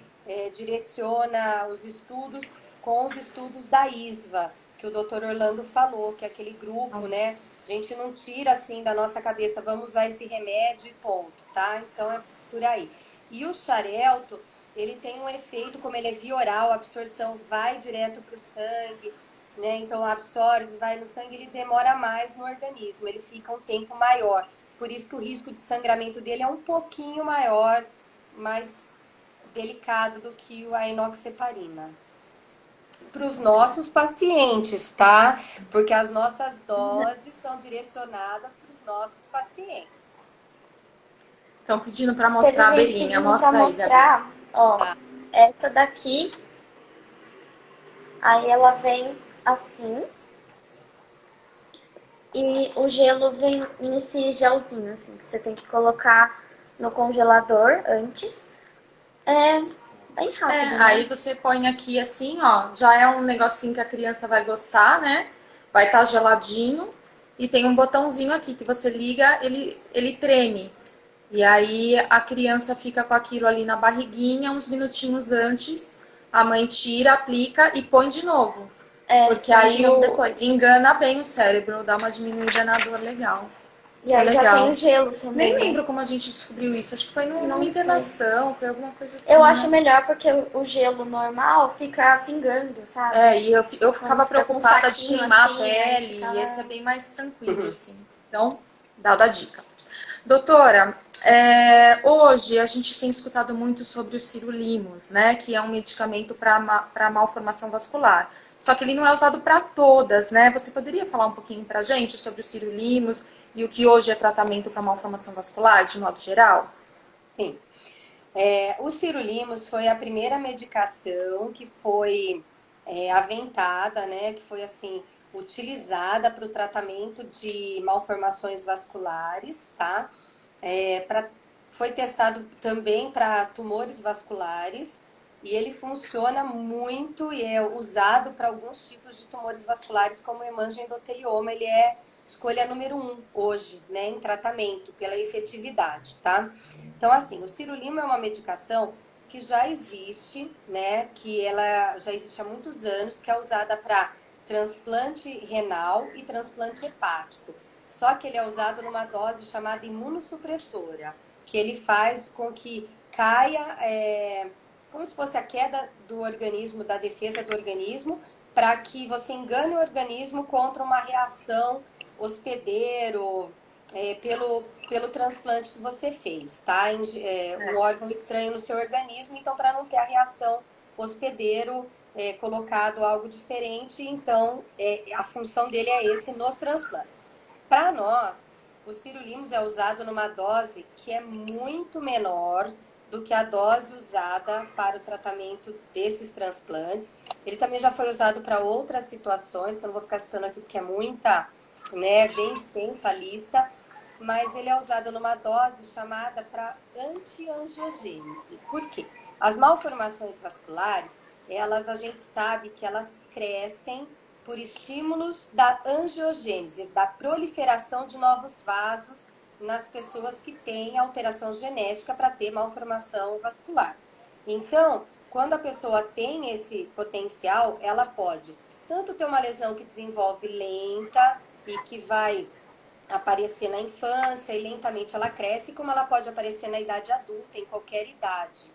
direciona os estudos com os estudos da ISVA, que o Dr. Orlando falou, que é aquele grupo, né? A gente não tira assim da nossa cabeça, vamos usar esse remédio e ponto, tá? Então é por aí. E o xarelto, ele tem um efeito, como ele é via oral, a absorção vai direto para o sangue, né? Então absorve, vai no sangue, ele demora mais no organismo, ele fica um tempo maior. Por isso que o risco de sangramento dele é um pouquinho maior, mais delicado do que a enoxaparina. Para os nossos pacientes, tá? Porque as nossas doses são direcionadas para os nossos pacientes. Estão pedindo para mostrar a abelhinha. Mostra aí, mostrar, Gabi. Ó, essa daqui. Aí ela vem assim. E o gelo vem nesse gelzinho, assim, que você tem que colocar no congelador antes. bem rápido, né? Aí você põe aqui assim, ó, já é um negocinho que a criança vai gostar, né? Vai estar geladinho e tem um botãozinho aqui que você liga, ele treme. E aí a criança fica com aquilo ali na barriguinha, uns minutinhos antes, a mãe tira, aplica e põe de novo. Porque põe de aí novo depois. engana bem o cérebro, dá uma diminuída na dor legal. E aí já legal. tem o gelo também. Nem lembro como a gente descobriu isso. Acho que foi numa internação, foi alguma coisa assim. Eu acho melhor porque o gelo normal fica pingando, sabe? E eu ficava fica com um preocupada de saquinho queimar assim, a pele, ficava- e esse é bem mais tranquilo, assim. Então, dada a dica. Doutora, hoje a gente tem escutado muito sobre o Sirolimus, né? Que é um medicamento para malformação vascular. Só que ele não é usado para todas, né? Você poderia falar um pouquinho para a gente sobre o Sirolimus e o que hoje é tratamento para malformação vascular, de modo geral? Sim. O Sirolimus foi a primeira medicação que foi aventada, né? Que foi assim utilizada para o tratamento de malformações vasculares, tá? Foi testado também para tumores vasculares e ele funciona muito e é usado para alguns tipos de tumores vasculares, como o hemangiendotelioma. Ele é escolha número 1 hoje, né, em tratamento, pela efetividade, tá? Então, assim, o Sirolimus é uma medicação que já existe, né, que ela já existe há muitos anos, que é usada para transplante renal e transplante hepático. Só que ele é usado numa dose chamada imunossupressora, que ele faz com que caia, como se fosse a queda do organismo, da defesa do organismo, para que você engane o organismo contra uma reação hospedeiro, pelo transplante que você fez, tá? Um órgão estranho no seu organismo, então para não ter a reação hospedeiro, colocado algo diferente, então a função dele é esse nos transplantes. Para nós, o Sirolimus é usado numa dose que é muito menor do que a dose usada para o tratamento desses transplantes. Ele também já foi usado para outras situações, que eu não vou ficar citando aqui porque é muita, né, bem extensa a lista, mas ele é usado numa dose chamada para antiangiogênese. Por quê? As malformações vasculares, a gente sabe que elas crescem por estímulos da angiogênese, da proliferação de novos vasos nas pessoas que têm alteração genética para ter malformação vascular. Então, quando a pessoa tem esse potencial, ela pode tanto ter uma lesão que desenvolve lenta e que vai aparecer na infância e lentamente ela cresce, como ela pode aparecer na idade adulta, em qualquer idade.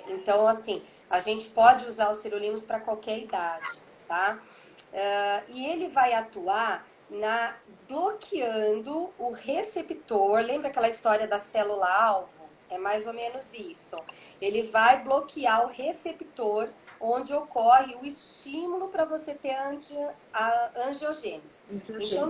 Então, assim, a gente pode usar o Sirolimus para qualquer idade, tá? E ele vai atuar bloqueando o receptor. Lembra aquela história da célula-alvo? É mais ou menos isso. Ele vai bloquear o receptor onde ocorre o estímulo para você ter a angiogênese. Então,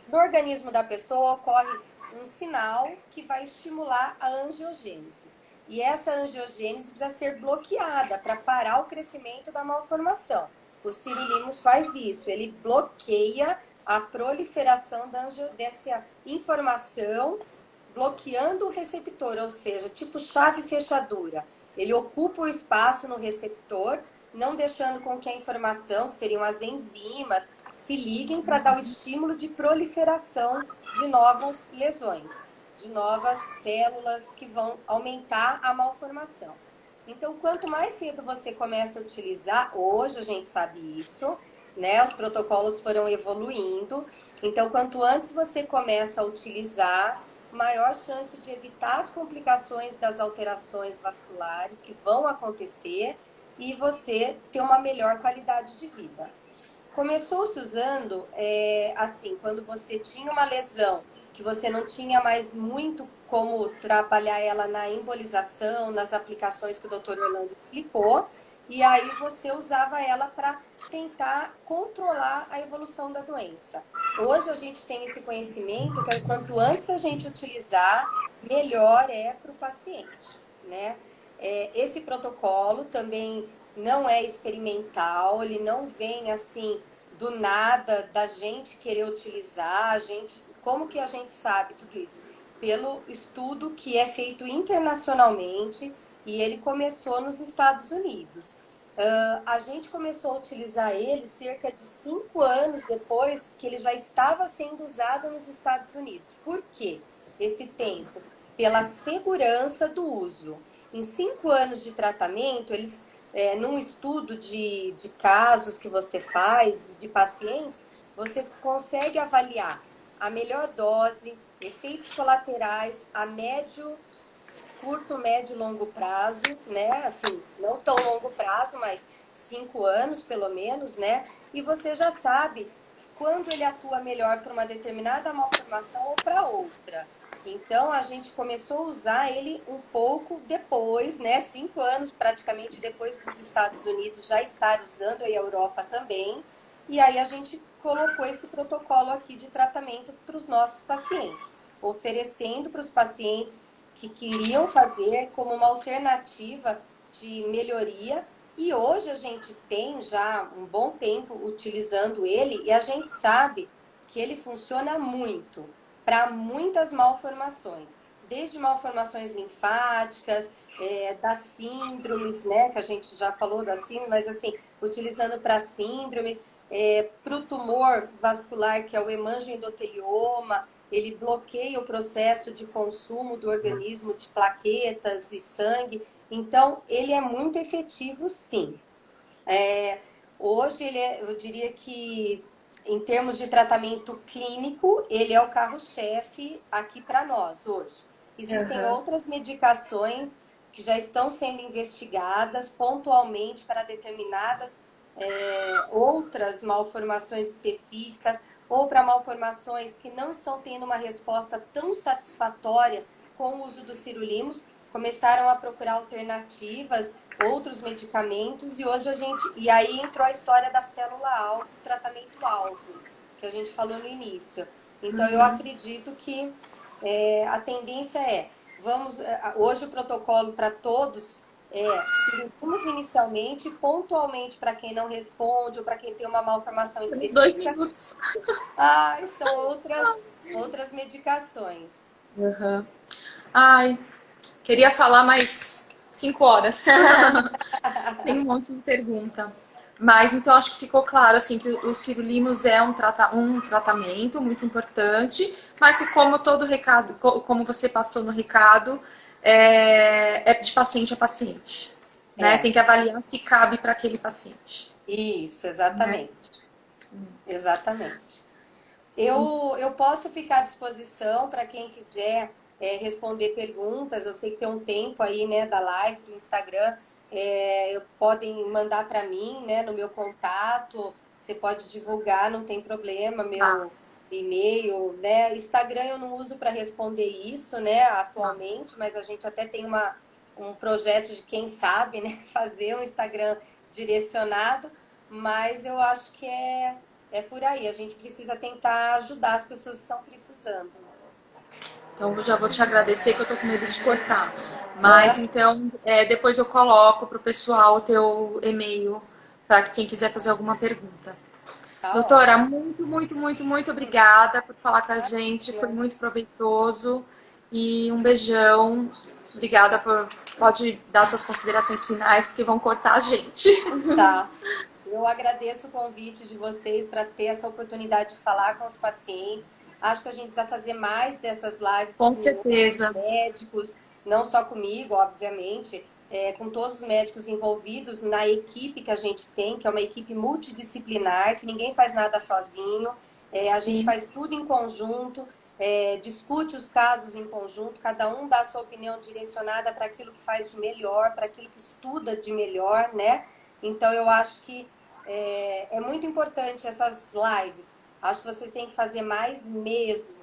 no organismo da pessoa ocorre um sinal que vai estimular a angiogênese. E essa angiogênese precisa ser bloqueada para parar o crescimento da malformação. O Sirolimus faz isso, ele bloqueia a proliferação dessa informação, bloqueando o receptor, ou seja, tipo chave fechadura. Ele ocupa o espaço no receptor, não deixando com que a informação, que seriam as enzimas, se liguem para dar o estímulo de proliferação de novas lesões, de novas células que vão aumentar a malformação. Então, quanto mais cedo você começa a utilizar, hoje a gente sabe isso, né? Os protocolos foram evoluindo. Então, quanto antes você começa a utilizar, maior chance de evitar as complicações das alterações vasculares que vão acontecer e você ter uma melhor qualidade de vida. Começou-se usando, assim, quando você tinha uma lesão que você não tinha mais muito como trabalhar ela na embolização, nas aplicações que o Dr. Orlando explicou, e aí você usava ela para tentar controlar a evolução da doença. Hoje a gente tem esse conhecimento que quanto antes a gente utilizar, melhor é para o paciente, né? Esse protocolo também não é experimental, ele não vem assim do nada da gente querer utilizar, como que a gente sabe tudo isso? Pelo estudo que é feito internacionalmente, e ele começou nos Estados Unidos. A gente começou a utilizar ele cerca de 5 anos depois que ele já estava sendo usado nos Estados Unidos. Por quê? Esse tempo? Pela segurança do uso. Em 5 anos de tratamento, eles, num estudo de casos que você faz, de pacientes, você consegue avaliar a melhor dose, efeitos colaterais a médio, curto, médio e longo prazo, né? Assim, não tão longo prazo, mas 5 anos pelo menos, né? E você já sabe quando ele atua melhor para uma determinada malformação ou para outra. Então, a gente começou a usar ele um pouco depois, né? 5 anos praticamente depois dos Estados Unidos já estar usando, e a Europa também. E aí a gente colocou esse protocolo aqui de tratamento para os nossos pacientes, oferecendo para os pacientes que queriam fazer como uma alternativa de melhoria. E hoje a gente tem já um bom tempo utilizando ele e a gente sabe que ele funciona muito para muitas malformações, desde malformações linfáticas, das síndromes, né, que a gente já falou das síndromes, mas assim, utilizando para síndromes, para o tumor vascular, que é o hemangiendotelioma, ele bloqueia o processo de consumo do organismo de plaquetas e sangue. Então, ele é muito efetivo, sim. Hoje, eu diria que, em termos de tratamento clínico, ele é o carro-chefe aqui para nós, hoje. Existem outras medicações que já estão sendo investigadas pontualmente para determinadas outras malformações específicas, ou para malformações que não estão tendo uma resposta tão satisfatória com o uso do sirolimus, começaram a procurar alternativas, outros medicamentos, e hoje e aí entrou a história da célula-alvo, tratamento-alvo, que a gente falou no início. Então, eu acredito que a tendência hoje o protocolo para todos sirolimus inicialmente, pontualmente para quem não responde ou para quem tem uma malformação específica. 2 minutos. São outras medicações. Ai, queria falar mais 5 horas. Tem um monte de pergunta. Mas então acho que ficou claro assim que o sirolimus é um tratamento muito importante, mas que como todo recado, como você passou no recado, é de paciente a paciente. Né? Tem que avaliar se cabe para aquele paciente. Isso, exatamente. Exatamente. Eu posso ficar à disposição para quem quiser responder perguntas. Eu sei que tem um tempo aí, né, da live do Instagram. Podem mandar para mim, né, no meu contato. Você pode divulgar, não tem problema, meu e-mail, né? Instagram eu não uso para responder isso, né, atualmente, mas a gente até tem um projeto de, quem sabe, né, fazer um Instagram direcionado, mas eu acho que é por aí. A gente precisa tentar ajudar as pessoas que estão precisando. Então, eu já vou te agradecer, que eu tô com medo de cortar. Mas, então, depois eu coloco pro pessoal o teu e-mail, para quem quiser fazer alguma pergunta. Doutora, muito obrigada por falar com a gente. Foi muito proveitoso. E um beijão. Obrigada Pode dar suas considerações finais, porque vão cortar a gente. Tá. Eu agradeço o convite de vocês para ter essa oportunidade de falar com os pacientes. Acho que a gente precisa fazer mais dessas lives com certeza. Os médicos, não só comigo, obviamente, com todos os médicos envolvidos na equipe que a gente tem, que é uma equipe multidisciplinar, que ninguém faz nada sozinho. A gente faz tudo em conjunto, discute os casos em conjunto, cada um dá a sua opinião direcionada para aquilo que faz de melhor, para aquilo que estuda de melhor, né? Então, eu acho que é muito importante essas lives. Acho que vocês têm que fazer mais mesmo,